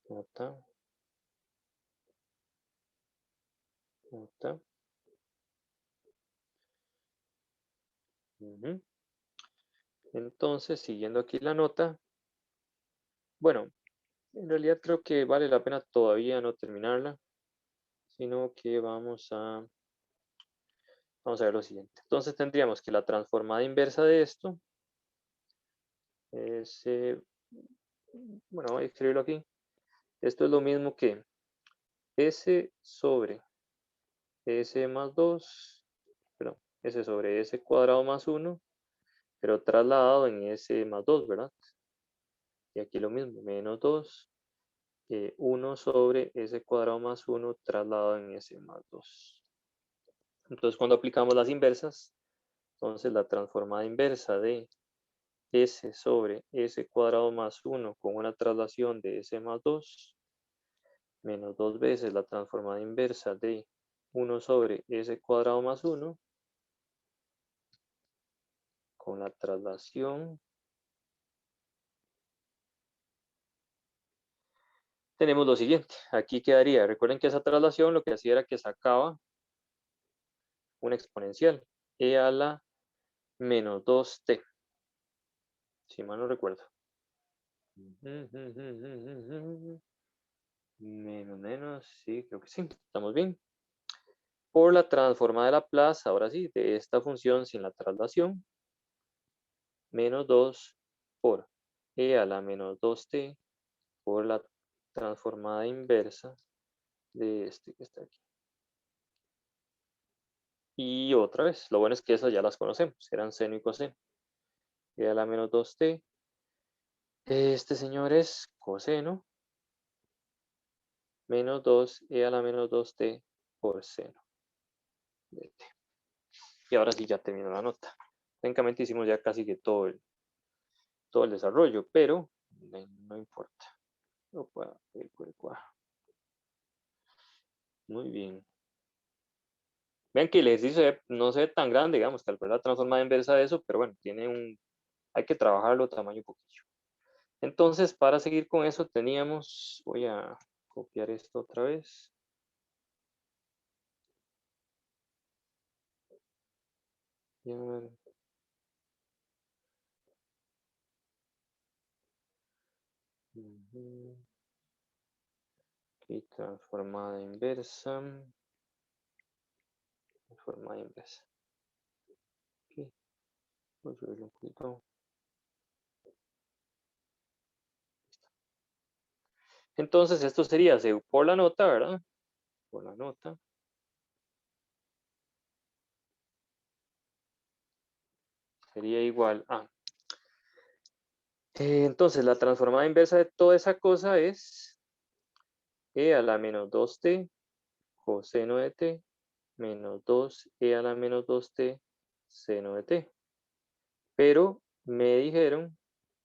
Nota. Nota. Entonces, siguiendo aquí la nota, bueno, en realidad creo que vale la pena todavía no terminarla, sino que vamos a ver lo siguiente. Entonces tendríamos que la transformada inversa de esto es, bueno, voy a escribirlo aquí. Esto es lo mismo que S sobre S más 2, perdón, S sobre S cuadrado más 1, pero trasladado en S más 2, ¿verdad? Y aquí lo mismo, menos 2, 1 sobre S cuadrado más 1 trasladado en S más 2. Entonces cuando aplicamos las inversas, entonces la transformada inversa de S sobre S cuadrado más 1 con una traslación de S más 2, menos 2 veces la transformada inversa de 1 sobre S cuadrado más 1, con la traslación, tenemos lo siguiente. Aquí quedaría, recuerden que esa traslación lo que hacía era que sacaba una exponencial, e a la menos 2t, si mal no recuerdo. Menos, sí, creo que sí, estamos bien. Por la transformada de Laplace, ahora sí, de esta función sin la traslación, menos 2 por e a la menos 2t por la transformada inversa de este que está aquí. Y otra vez, lo bueno es que esas ya las conocemos, eran seno y coseno. E a la menos 2t. Este señor es coseno menos 2 e a la menos 2t por seno de t. Y ahora sí ya terminó la nota. Técnicamente hicimos ya casi que todo el desarrollo, pero no importa. Muy bien. Vean que el ejercicio no se ve tan grande, digamos, calcular la transformada inversa de eso, pero bueno, hay que trabajarlo tamaño poquillo. Entonces, para seguir con eso teníamos, voy a copiar esto otra vez. Y transformada inversa. Transformada inversa. Ok. Voy a subirlo un poquito. Entonces, esto sería por la nota, ¿verdad? Por la nota. Sería igual a. Entonces, la transformada inversa de toda esa cosa es e a la menos 2t coseno de t menos 2e a la menos 2t seno de t. Pero me dijeron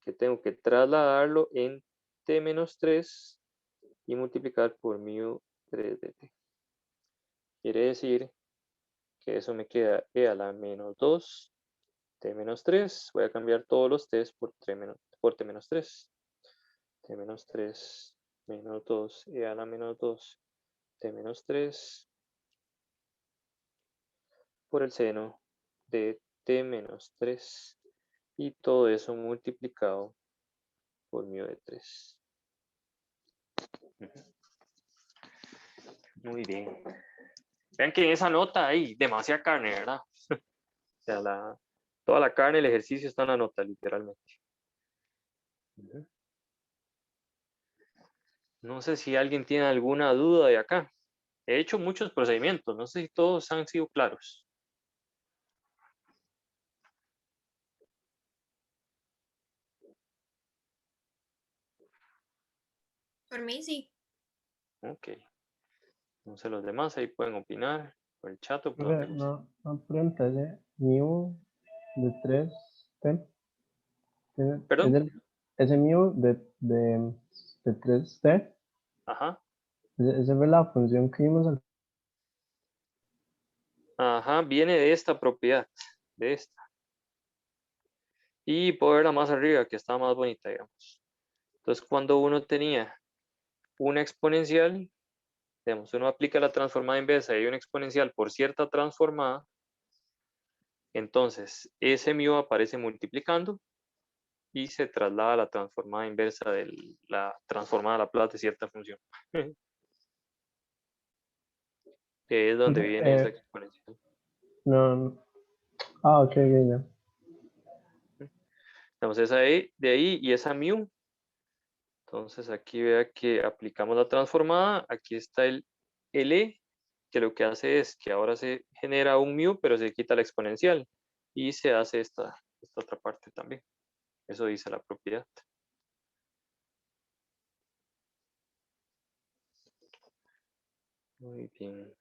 que tengo que trasladarlo en t menos 3 y multiplicar por mu 3 de t. Quiere decir que eso me queda e a la menos 2 t menos 3. Voy a cambiar todos los t's por t menos 3. T menos 3 menos 2 e a la menos 2 t menos 3 por el seno de t menos 3 y todo eso multiplicado por mu de 3. Muy bien. Vean que en esa nota hay demasiada carne, ¿verdad? O sea, toda la carne del ejercicio está en la nota, literalmente. No sé si alguien tiene alguna duda de acá. He hecho muchos procedimientos, no sé si todos han sido claros. Por mí sí. Ok. Entonces los demás ahí pueden opinar por el chat o por donde gusten. No pregunta, ese mu de 3t. ¿Perdón? Ese mu de 3t, Ajá. esa fue la función que vimos al. Ajá, viene de esta propiedad, de esta. Y puedo verla más arriba, que está más bonita, digamos. Entonces, cuando uno tenía una exponencial, digamos, uno aplica la transformada inversa y hay una exponencial por cierta transformada, entonces ese mu aparece multiplicando y se traslada a la transformada inversa de la transformada a Laplace de cierta función. Que es donde viene esa exponencial. Ok, ya. Entonces de ahí y esa mu. Entonces aquí vea que aplicamos la transformada. Aquí está el L, que lo que hace es que ahora se genera un mu, pero se quita la exponencial. Y se hace esta otra parte también. Eso dice la propiedad. Muy bien.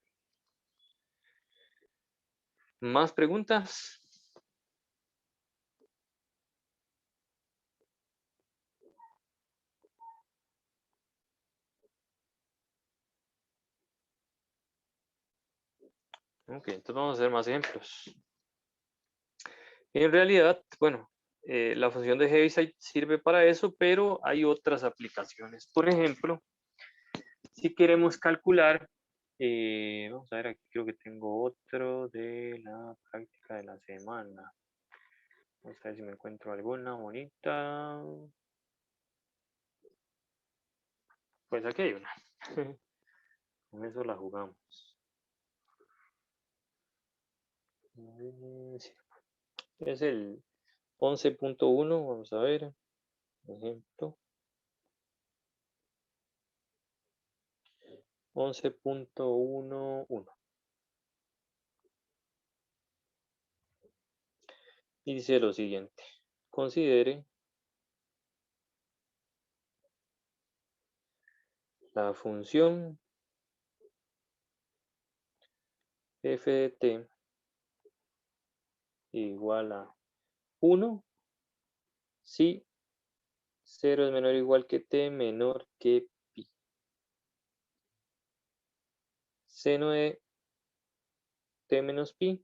¿Más preguntas? Ok, entonces vamos a hacer más ejemplos. En realidad, bueno, la función de Heaviside sirve para eso, pero hay otras aplicaciones. Por ejemplo, si queremos calcular, vamos a ver, aquí creo que tengo otro de la práctica de la semana. Vamos a ver si me encuentro alguna bonita. Pues aquí hay una. Con eso la jugamos. Sí. Es el 11.1, vamos a ver. Ejemplo. 11.11. Y dice lo siguiente. Considere la función f de t igual a 1 si 0 es menor o igual que t menor que pi. Seno de t menos pi,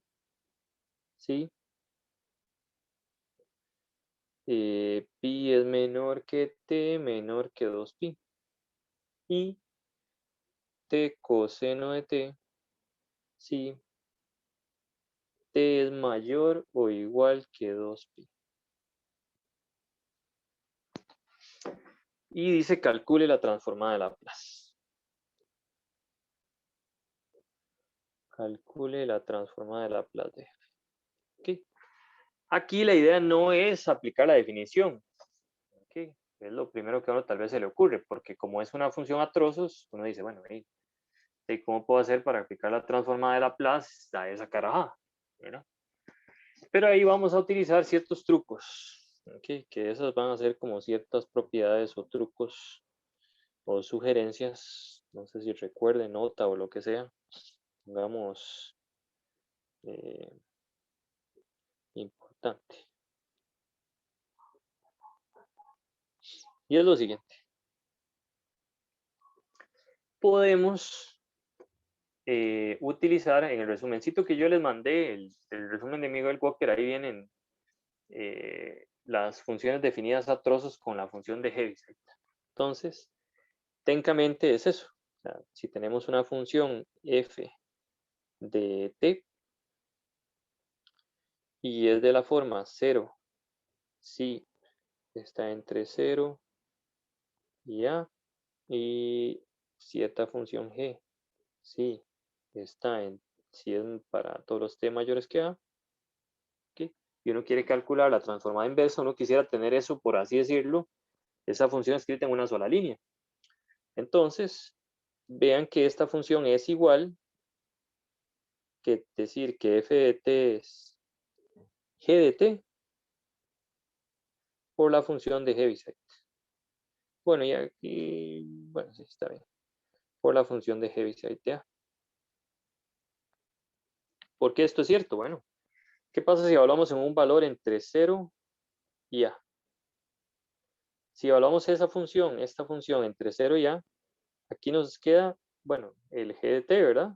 si pi es menor que t menor que 2pi. Y t coseno de t, si t es mayor o igual que 2pi. Y dice calcule la transformada de Laplace. Calcule la transformada de Laplace de f. Ok. Aquí la idea no es aplicar la definición. Ok. Es lo primero que a uno tal vez se le ocurre, porque como es una función a trozos, uno dice, bueno, ¿cómo puedo hacer para aplicar la transformada de Laplace a esa carajada? ¿Verdad? Pero ahí vamos a utilizar ciertos trucos, ¿okay? Que esas van a ser como ciertas propiedades o trucos o sugerencias, no sé si recuerden, nota o lo que sea, pongamos importante. Y es lo siguiente. Podemos utilizar en el resumencito que yo les mandé, el resumen de Miguel Walker, ahí vienen las funciones definidas a trozos con la función de Heaviside. Entonces, técnicamente es eso. O sea, si tenemos una función f de t y es de la forma 0 si está entre 0 y a, y cierta función g si está en, si es para todos los t mayores que a, ¿okay? Y uno quiere calcular la transformada inversa, uno quisiera tener eso, por así decirlo, esa función escrita en una sola línea. Entonces, vean que esta función es igual que decir que f de t es g de t por la función de Heaviside. Bueno, y aquí, bueno, sí, está bien. Por la función de Heaviside A. ¿Por qué esto es cierto? Bueno, ¿qué pasa si evaluamos en un valor entre 0 y a? Si evaluamos esta función entre 0 y a, aquí nos queda, bueno, el g de t, ¿verdad?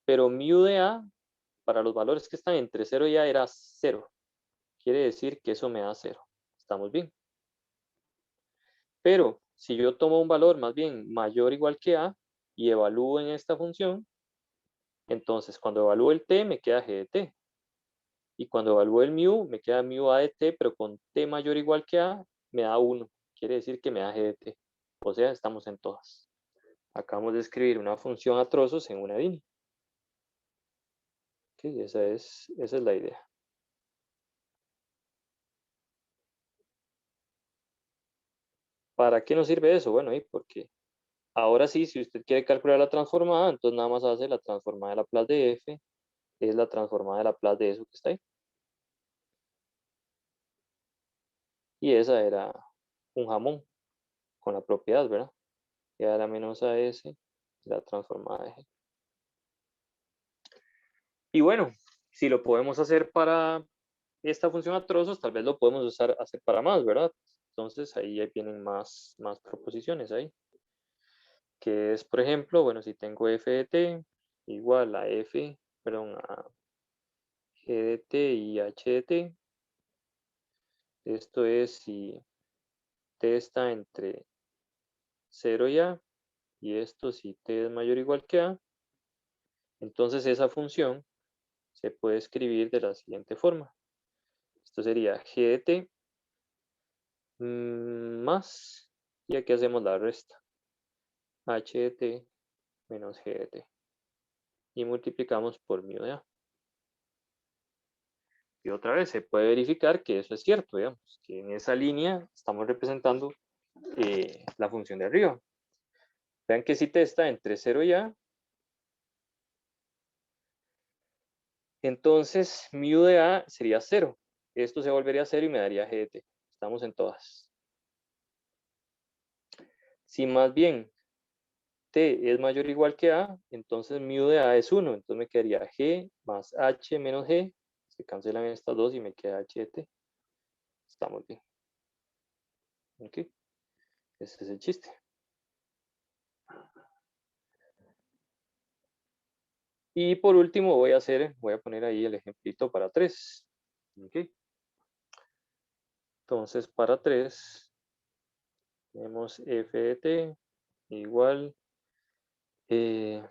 Pero mu de a, para los valores que están entre 0 y a, era 0. Quiere decir que eso me da 0. ¿Estamos bien? Pero si yo tomo un valor más bien mayor o igual que a y evalúo en esta función, entonces cuando evalúo el t me queda g de t. Y cuando evalúo el mu me queda mu a de t, pero con t mayor o igual que a me da 1. Quiere decir que me da g de t. O sea, estamos en todas. Acabamos de escribir una función a trozos en una línea. Okay, esa es la idea. ¿Para qué nos sirve eso? Bueno, porque ahora sí, si usted quiere calcular la transformada, entonces nada más hace la transformada de Laplace de f, es la transformada de Laplace de eso que está ahí. Y esa era un jamón con la propiedad, ¿verdad? Y era menos AS, la transformada de G. Y bueno, si lo podemos hacer para esta función a trozos, tal vez lo podemos hacer para más, ¿verdad? Entonces ahí vienen más proposiciones ahí. Que es, por ejemplo, bueno, si tengo f de t igual a a g de t y h de t. Esto es si t está entre 0 y a, y esto si t es mayor o igual que a, entonces esa función se puede escribir de la siguiente forma. Esto sería g de t más, y aquí hacemos la resta, h de t menos g de t. Y multiplicamos por mu de a. Y otra vez se puede verificar que eso es cierto, digamos, que en esa línea estamos representando la función de arriba. Vean que si t está entre 0 y a, entonces mu de a sería 0. Esto se volvería 0 y me daría g de t. Estamos en todas. Si más bien t es mayor o igual que a, entonces mu de a es 1. Entonces me quedaría g más h menos g. Se cancelan estas dos y me queda h de t. Estamos bien. Ok. Ese es el chiste. Y por último voy a poner ahí el ejemplito para 3. Ok. Entonces para 3 tenemos f de t igual voy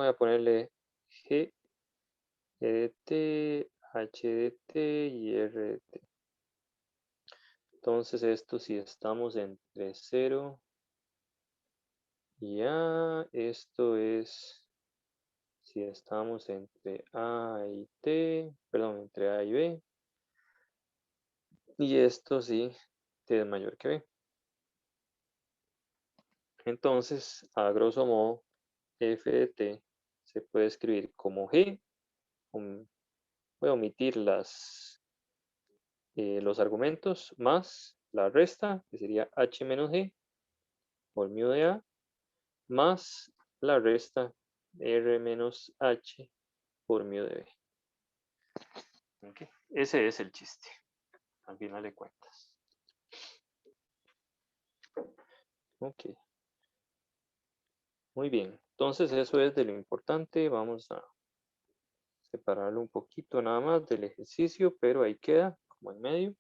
a ponerle g de t, h de t y r de t. Entonces esto si estamos entre 0 y A, esto es si estamos entre A y T, perdón, entre A y B. Y esto sí, T es mayor que B. Entonces, a grosso modo, f de t se puede escribir como g. Voy a omitir los argumentos más la resta, que sería h menos g por mu de a, más la resta r menos h por mu de b. Okay. Ese es el chiste, al final de cuentas. Ok. Muy bien. Entonces eso es de lo importante. Vamos a separarlo un poquito nada más del ejercicio, pero ahí queda como en medio.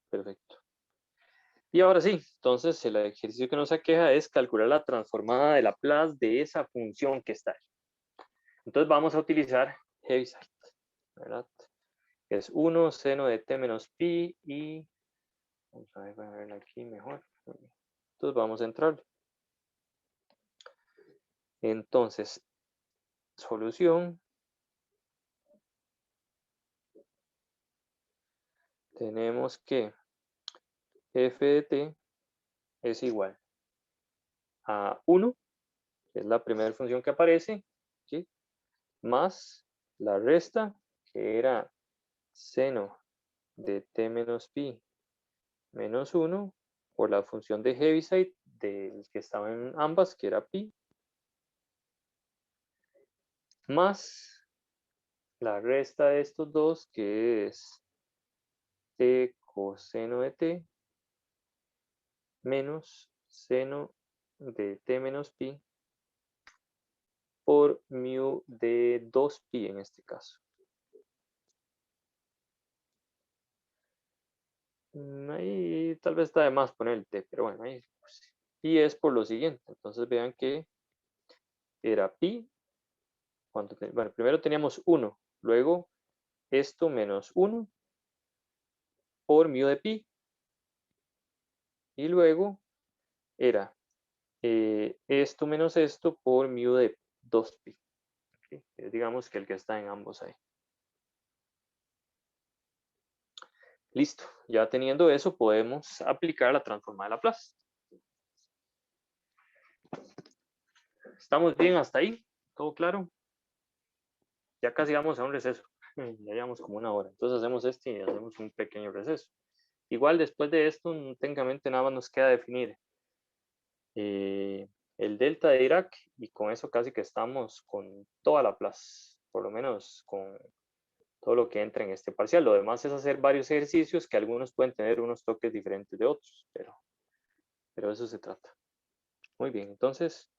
Perfecto. Y ahora sí, entonces el ejercicio que nos aqueja es calcular la transformada de Laplace de esa función que está ahí. Entonces vamos a utilizar Heaviside, ¿verdad? Es 1 seno de t menos pi y vamos a ver aquí mejor. Entonces vamos a entrar. Entonces, solución. Tenemos que f de t es igual a 1, que es la primera función que aparece, ¿sí? Más la resta, que era seno de t menos pi menos 1, por la función de Heaviside, del que estaba en ambas, que era pi, más la resta de estos dos, que es t coseno de t, menos seno de t menos pi, por mu de 2pi en este caso. Ahí tal vez está de más poner el t, pero bueno, ahí pues, pi es por lo siguiente. Entonces vean que era pi. Bueno, primero teníamos 1, luego esto menos 1 por mu de pi. Y luego era esto menos esto por mu de 2pi. ¿Okay? Digamos que el que está en ambos ahí. Listo, ya teniendo eso podemos aplicar la transformada de Laplace. ¿Estamos bien hasta ahí? ¿Todo claro? Ya casi vamos a un receso. Ya llevamos como 1 hora. Entonces hacemos este y hacemos un pequeño receso. Igual después de esto, técnicamente nada más nos queda definir el delta de Dirac y con eso casi que estamos con toda Laplace. Por lo menos con todo lo que entra en este parcial. Lo demás es hacer varios ejercicios que algunos pueden tener unos toques diferentes de otros, pero de eso se trata. Muy bien, entonces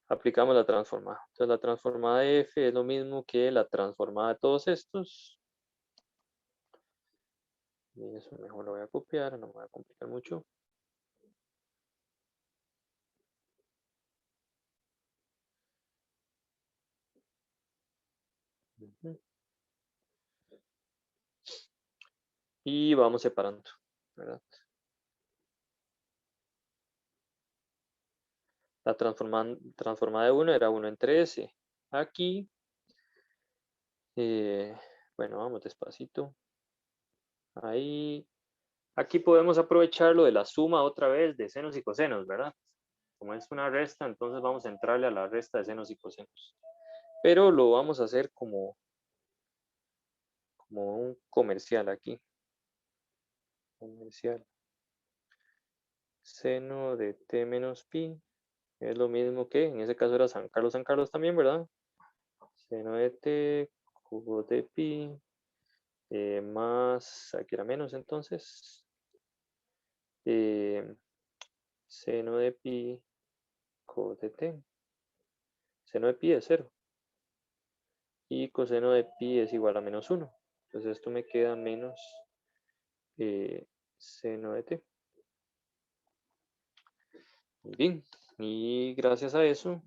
aplicamos la transformada. Entonces la transformada de f es lo mismo que la transformada de todos estos. Y eso mejor lo voy a copiar, no me voy a complicar mucho. Y vamos separando, ¿verdad? La transformada de 1 era 1 entre s. Aquí, bueno, vamos despacito. Ahí, aquí podemos aprovechar lo de la suma otra vez de senos y cosenos, ¿verdad? Como es una resta, entonces vamos a entrarle a la resta de senos y cosenos. Pero lo vamos a hacer como un comercial aquí. Comercial. Seno de t menos pi es lo mismo que, en ese caso era San Carlos también, ¿verdad? Seno de t cubo de pi más, aquí era menos entonces, seno de pi cos de t. Seno de pi es 0. Y coseno de pi es igual a menos 1. Entonces esto me queda menos seno de t. Muy bien. Y gracias a eso,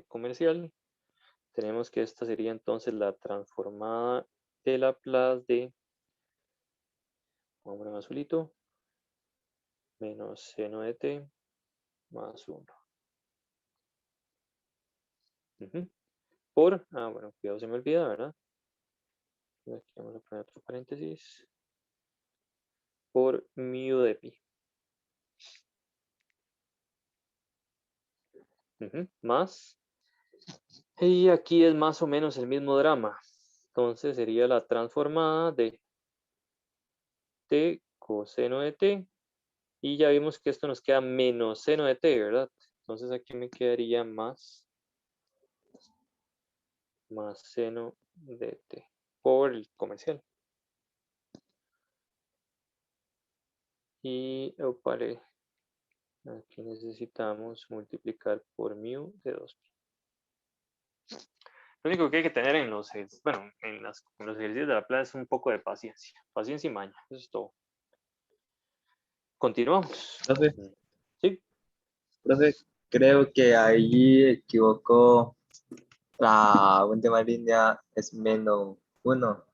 comercial, tenemos que esta sería entonces la transformada de Laplace de, vamos a poner en azulito, menos seno de t más 1. Por, bueno, cuidado, se me olvida, ¿verdad? Aquí vamos a poner otro paréntesis. Por mu de pi. Más. Y aquí es más o menos el mismo drama. Entonces sería la transformada de t coseno de t. Y ya vimos que esto nos queda menos seno de t, ¿verdad? Entonces aquí me quedaría más seno de t por el comercial. Y opare, aquí necesitamos multiplicar por mu de 2pi. Lo único que hay que tener en los, bueno, en los ejercicios de Laplace es un poco de paciencia. Paciencia y maña, eso es todo. Continuamos. Profe, Sí. profe, creo que ahí equivocó. La última línea es menos 1.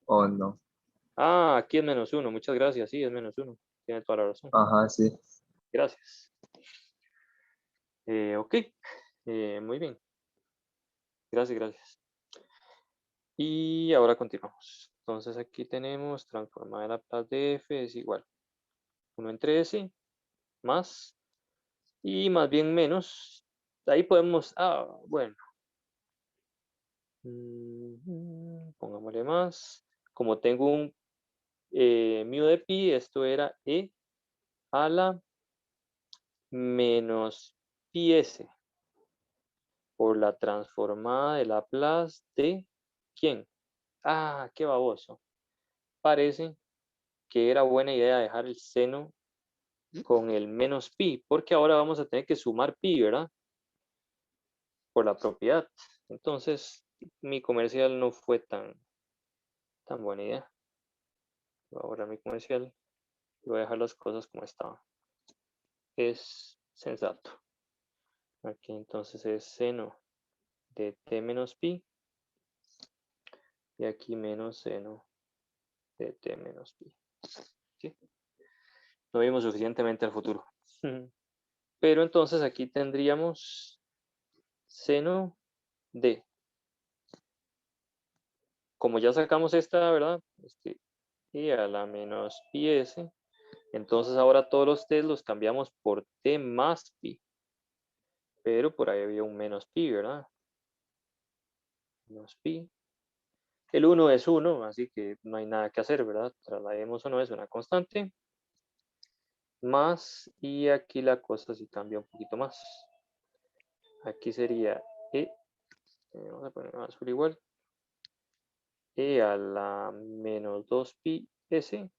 ¿O no? Ah, aquí es menos 1. Muchas gracias. Sí, es menos 1. Tiene toda la razón. Ajá, sí. Gracias. Ok. Muy bien. Gracias, gracias. Y ahora continuamos. Entonces aquí tenemos transformada de Laplace de f es igual 1 entre s más y más bien menos. Ahí podemos, bueno. Pongámosle más. Como tengo un mu de pi, esto era e a la menos pi s por la transformada de Laplace de ¿quién? Ah, qué baboso. Parece que era buena idea dejar el seno con el menos pi, porque ahora vamos a tener que sumar pi, ¿verdad? Por la propiedad. Entonces, mi comercial no fue tan buena idea. Ahora mi comercial, voy a dejar las cosas como estaban. Es sensato. Aquí entonces es seno de t menos pi. Y aquí menos seno de t menos pi. ¿Sí? No vimos suficientemente al futuro. Pero entonces aquí tendríamos seno de. Como ya sacamos esta, ¿verdad? Y a la menos pi s. Entonces ahora todos los t los cambiamos por t más pi. Pero por ahí había un menos pi, ¿verdad? Menos pi. El 1 es 1, así que no hay nada que hacer, ¿verdad? Traslademos 1 es una constante. Más, y aquí la cosa sí cambia un poquito más. Aquí sería e, vamos a poner azul igual, e a la menos 2pi s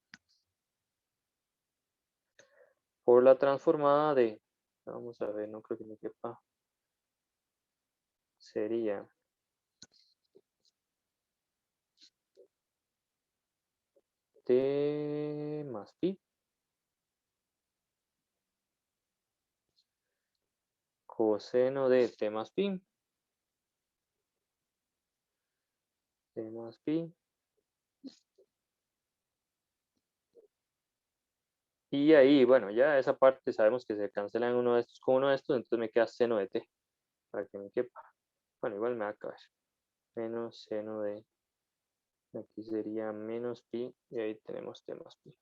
por la transformada de, vamos a ver, no creo que me quepa, sería t más pi coseno de t más pi y ahí, bueno, ya esa parte sabemos que se cancela en uno de estos con uno de estos, entonces me queda seno de t para que me quepa. Bueno, igual me va a caber menos seno de, aquí sería menos pi y ahí tenemos t más pi.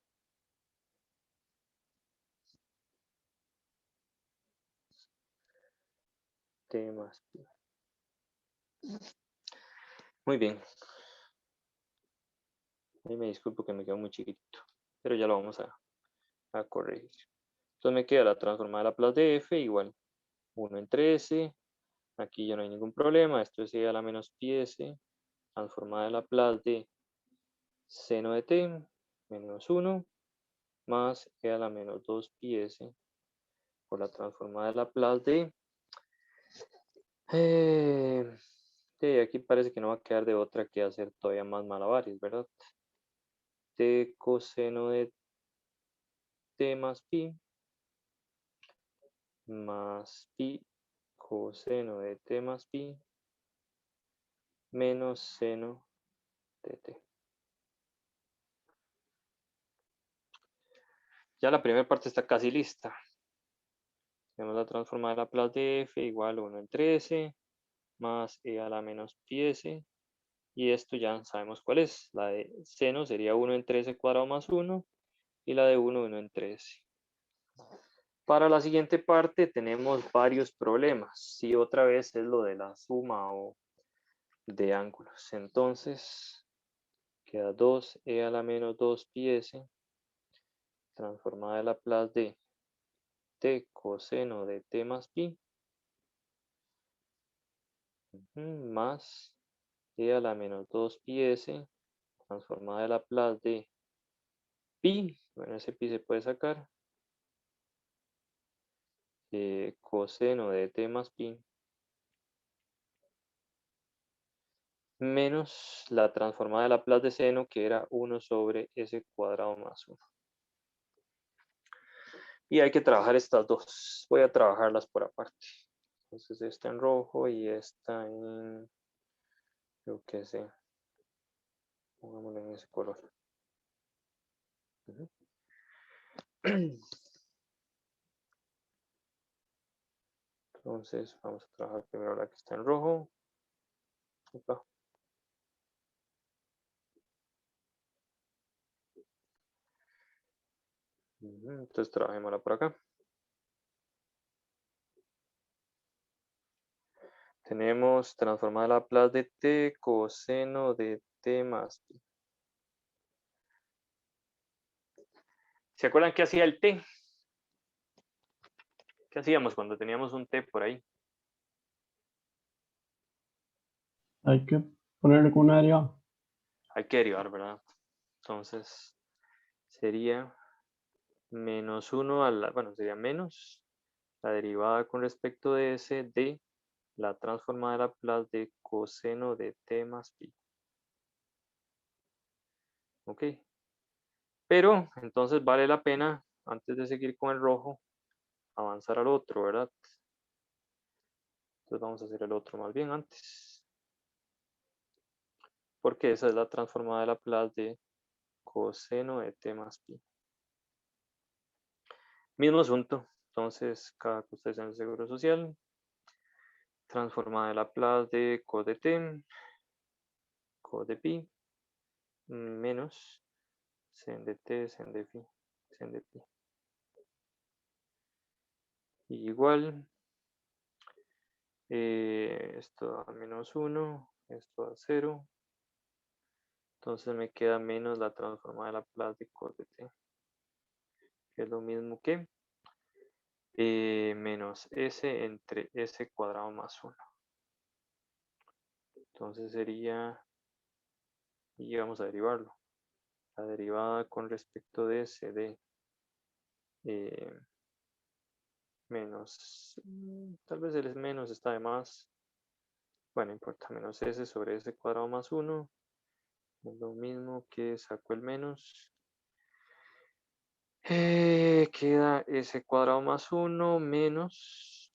T más pi. Muy bien. Ahí me disculpo que me quedó muy chiquitito, pero ya lo vamos a corregir. Entonces me queda la transformada de Laplace de f igual 1 entre s. Aquí ya no hay ningún problema. Esto es e a la menos pi s. Transformada de Laplace de seno de t menos 1 más e a la menos 2 pi s por la transformada de Laplace de aquí parece que no va a quedar de otra que hacer todavía más malabares, ¿verdad? T coseno de t más pi más pi coseno de t más pi menos seno de t. Ya la primera parte está casi lista. Tenemos la transformada de Laplace de f igual a 1 entre s más e a la menos pi s. Y esto ya sabemos cuál es. La de seno sería 1 entre s cuadrado más 1 y la de 1 entre s. Para la siguiente parte tenemos varios problemas. Si otra vez es lo de la suma o de ángulos. Entonces queda 2e a la menos 2 pi s transformada de Laplace de t coseno de t más pi más e a la menos 2 pi s transformada de Laplace de pi, bueno, ese pi se puede sacar, coseno de t más pi menos la transformada de Laplace de seno, que era 1 sobre s cuadrado más 1. Y hay que trabajar estas dos. Voy a trabajarlas por aparte. Entonces esta en rojo y esta en, yo qué sé, pongámoslo en ese color. Entonces vamos a trabajar primero la que está en rojo. Opa. Entonces trabajémosla por acá. Tenemos transformada Laplace de t coseno de t más pi. ¿Se acuerdan qué hacía el t? ¿Qué hacíamos cuando teníamos un t por ahí? Hay que ponerle con una derivada. Hay que derivar, ¿verdad? Entonces sería menos 1 a la, bueno, sería menos la derivada con respecto de s de la transformada de Laplace de coseno de t más pi. Ok. Pero entonces vale la pena, antes de seguir con el rojo, avanzar al otro, ¿verdad? Entonces vamos a hacer el otro más bien antes. Porque esa es la transformada de Laplace de coseno de t más pi. Mismo asunto. Entonces, cada que ustedes en el seguro social, transformada de Laplace de cos de t, cos de pi, menos sen de t, sen de pi, sen de pi. Igual, esto a menos 1, esto a 0. Entonces me queda menos la transformada de Laplace de cos de t, que es lo mismo que menos s entre s cuadrado más 1. Entonces sería, y vamos a derivarlo, la derivada con respecto de s de menos, tal vez el menos está de más, bueno, importa, menos s sobre s cuadrado más 1, es lo mismo que saco el menos, queda s cuadrado más 1 menos,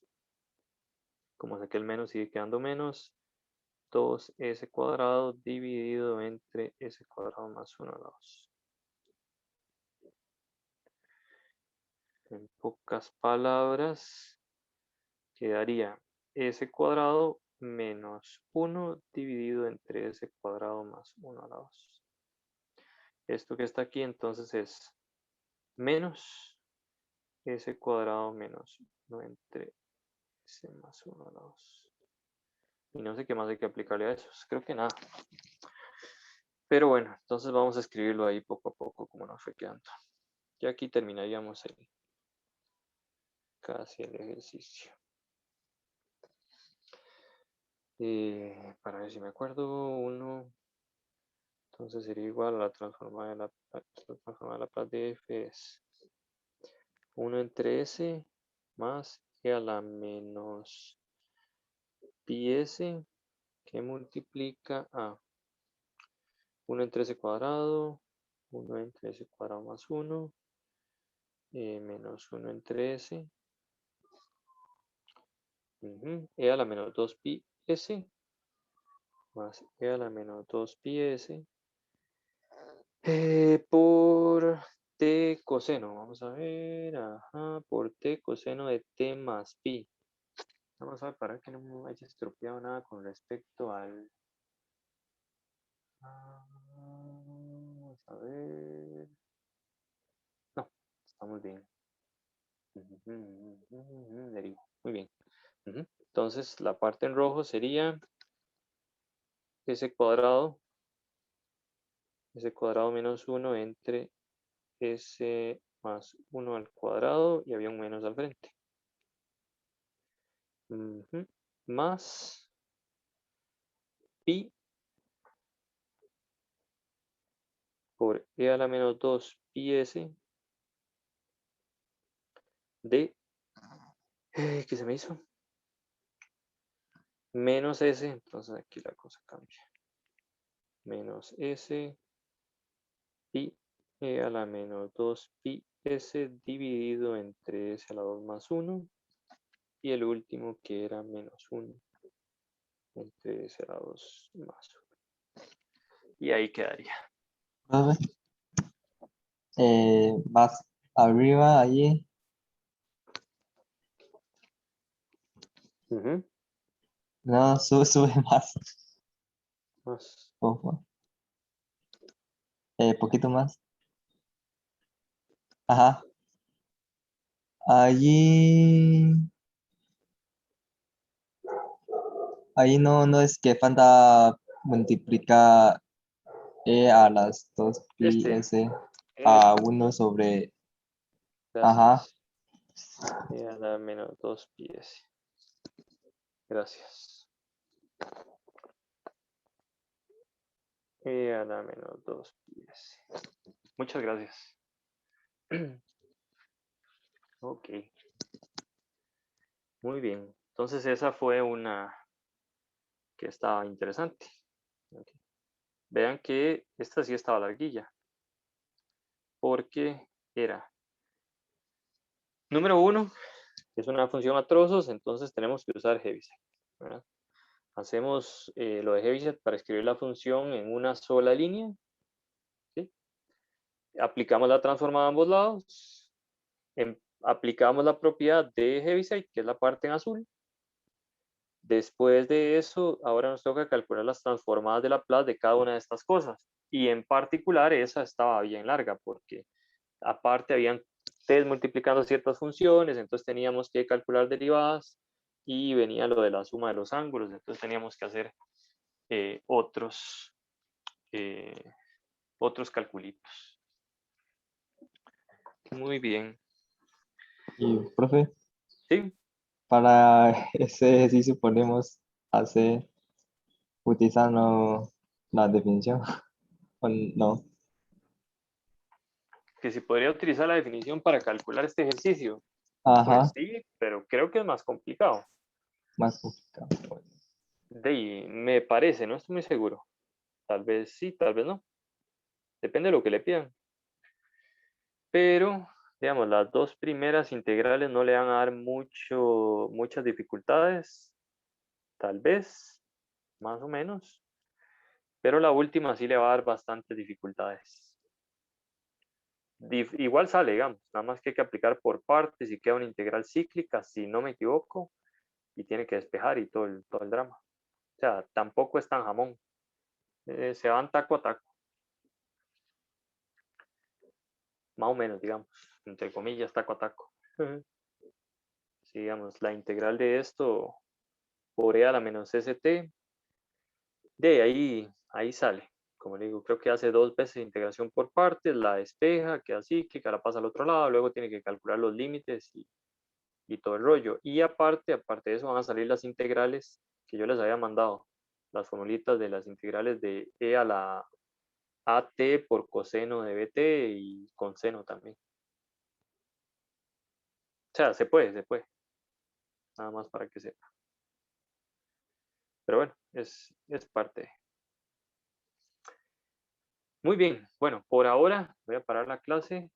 como saqué el menos sigue quedando menos, 2s cuadrado dividido entre s cuadrado más 1 a la 2. En pocas palabras, quedaría s cuadrado menos 1 dividido entre s cuadrado más 1 a la 2. Esto que está aquí entonces es menos s cuadrado menos 1 entre s más 1 a la 2. Y no sé qué más hay que aplicarle a eso. Creo que nada. Pero bueno, entonces vamos a escribirlo ahí poco a poco como nos fue quedando. Y aquí terminaríamos casi el ejercicio. Para ver si me acuerdo, 1. Entonces sería igual a la transformada de Laplace de f es 1 entre s más e a la menos pi s que multiplica a 1 entre s cuadrado, 1 entre s cuadrado más 1, menos 1 entre s E a la menos 2 pi s más e a la menos 2 pi s por t coseno. Vamos a ver, ajá, por t coseno de t más pi. Vamos a ver para que no me haya estropeado nada con respecto al... Vamos a ver. No, estamos bien. Derivo. Muy bien. Entonces la parte en rojo sería s cuadrado menos 1 entre s más 1 al cuadrado y había un menos al frente. Más pi por e a la menos 2 pi s de, ¿qué se me hizo? Menos s, entonces aquí la cosa cambia. Menos s pi e a la menos 2 pi s dividido entre s a la 2 más 1 y el último que era menos 1 entre s a la 2 más 1. Y ahí quedaría. Profe, más arriba allí, no, sube más, Más. por favor. Poquito más. Ajá. Allí no es que falta multiplicar e a las 2 pi s a 1 sobre, ajá, Gracias. E a la menos 2 pi s. Gracias. E a la menos 2 pi s. Muchas gracias. Ok. Muy bien. Entonces esa fue una que estaba interesante. Okay. Vean que esta sí estaba larguilla. Porque era, número 1, es una función a trozos, entonces tenemos que usar Heaviside, ¿verdad? Hacemos lo de Heaviside para escribir la función en una sola línea. ¿Sí? Aplicamos la transformada a ambos lados. Aplicamos la propiedad de Heaviside, que es la parte en azul. Después de eso, ahora nos toca calcular las transformadas de Laplace de cada una de estas cosas. Y en particular, esa estaba bien larga, porque aparte habían test multiplicando ciertas funciones, entonces teníamos que calcular derivadas y venía lo de la suma de los ángulos, entonces teníamos que hacer otros calculitos. Muy bien. y profe, Sí, para ese ejercicio podemos hacer utilizando la definición, o no, que si podría utilizar la definición para calcular este ejercicio. ajá, Pues sí, pero creo que es más complicado. más complicado. De ahí, me parece, no estoy muy seguro. Tal vez sí, tal vez no. Depende de lo que le pidan. Pero, digamos, las dos primeras integrales no le van a dar muchas dificultades. Tal vez, más o menos. Pero la última sí le va a dar bastantes dificultades. Igual sale, digamos, nada más que hay que aplicar por partes y queda una integral cíclica, si no me equivoco, y tiene que despejar y todo el drama. O sea, tampoco es tan jamón. Se van taco a taco. Más o menos, digamos, entre comillas, taco a taco. Sí, digamos, la integral de esto por e a la menos st, de ahí sale. Como le digo, creo que hace 2 veces integración por partes, la despeja, queda cíclica, la pasa al otro lado, luego tiene que calcular los límites y todo el rollo. Y aparte de eso van a salir las integrales que yo les había mandado, las formulitas de las integrales de e a la at por coseno de bt y con seno también. O sea, se puede. Nada más para que sepa. Pero bueno, es parte. Muy bien, bueno, por ahora voy a parar la clase.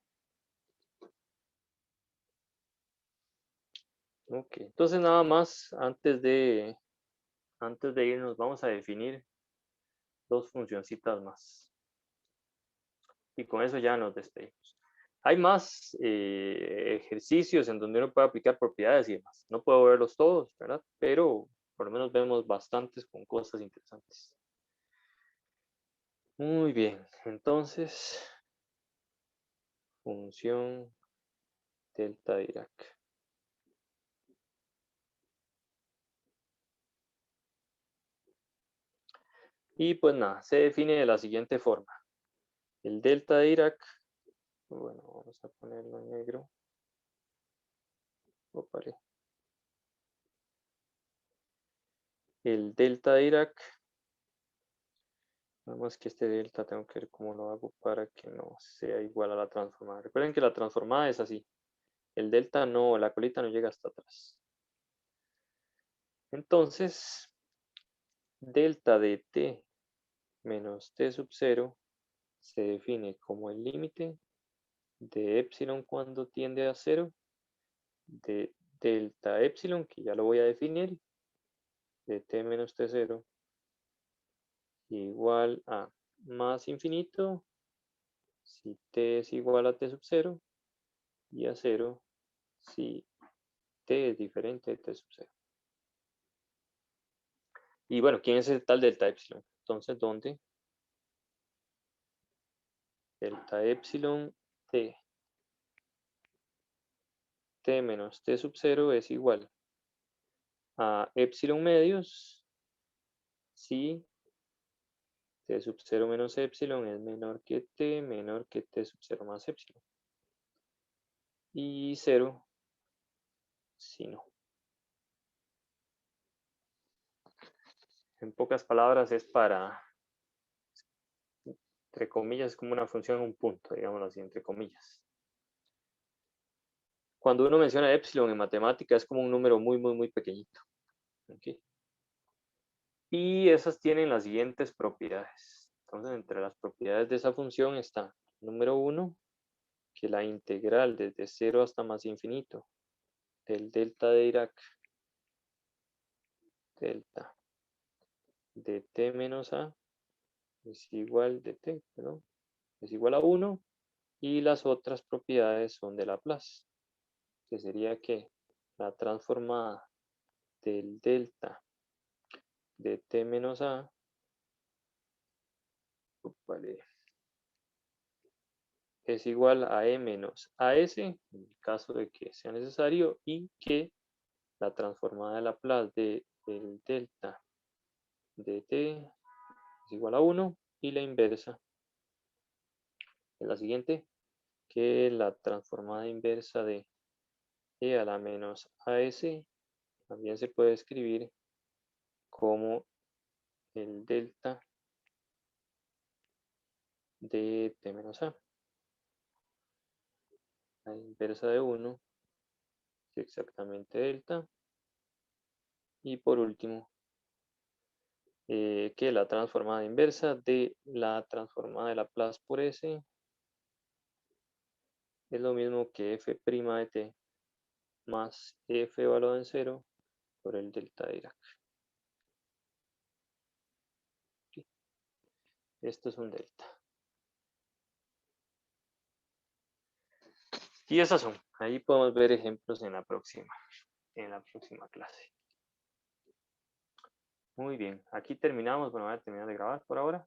Ok, entonces nada más antes de irnos vamos a definir dos funcioncitas más. Y con eso ya nos despedimos. Hay más ejercicios en donde uno puede aplicar propiedades y demás. No puedo verlos todos, ¿verdad? Pero por lo menos vemos bastantes con cosas interesantes. Muy bien, entonces, función delta de Dirac. Y pues nada, se define de la siguiente forma. El delta de Dirac, bueno, vamos a ponerlo en negro. Opale. El delta de Dirac, nada más que este delta tengo que ver cómo lo hago para que no sea igual a la transformada. Recuerden que la transformada es así. El delta no, la colita no llega hasta atrás. Entonces, delta de t menos t sub 0 se define como el límite de epsilon cuando tiende a 0 de delta epsilon, que ya lo voy a definir, de t menos t0 igual a más infinito si t es igual a t sub 0 y a 0 si t es diferente de t sub 0. Y bueno, ¿quién es el tal delta epsilon? Entonces, ¿dónde? Delta epsilon t menos t sub 0 es igual a epsilon medios si t sub 0 menos epsilon es menor que t sub 0 más epsilon. Y 0 si no. En pocas palabras es para, entre comillas, es como una función, un punto, digámoslo así, entre comillas. Cuando uno menciona epsilon en matemática es como un número muy, muy, muy pequeñito. ¿Okay? Y esas tienen las siguientes propiedades. Entonces, entre las propiedades de esa función está, número 1, que la integral desde 0 hasta más infinito del delta de Dirac, delta de t menos a, es igual de t, ¿no? Es igual a 1, y las otras propiedades son de Laplace, que sería que la transformada del delta de t menos a, vale, es igual a e menos as, en el caso de que sea necesario, y que la transformada de Laplace del delta de t es igual a 1, y la inversa es la siguiente, que la transformada inversa de e a la menos as también se puede escribir como el delta de t menos a. La inversa de 1 es exactamente delta. Y por último, que la transformada inversa de la transformada de Laplace por s es lo mismo que f' de t más f evaluado en 0 por el delta de Dirac. Okay. Esto es un delta. Y esas son. Ahí podemos ver ejemplos en la próxima clase. Muy bien. Aquí terminamos. Bueno, voy a terminar de grabar por ahora.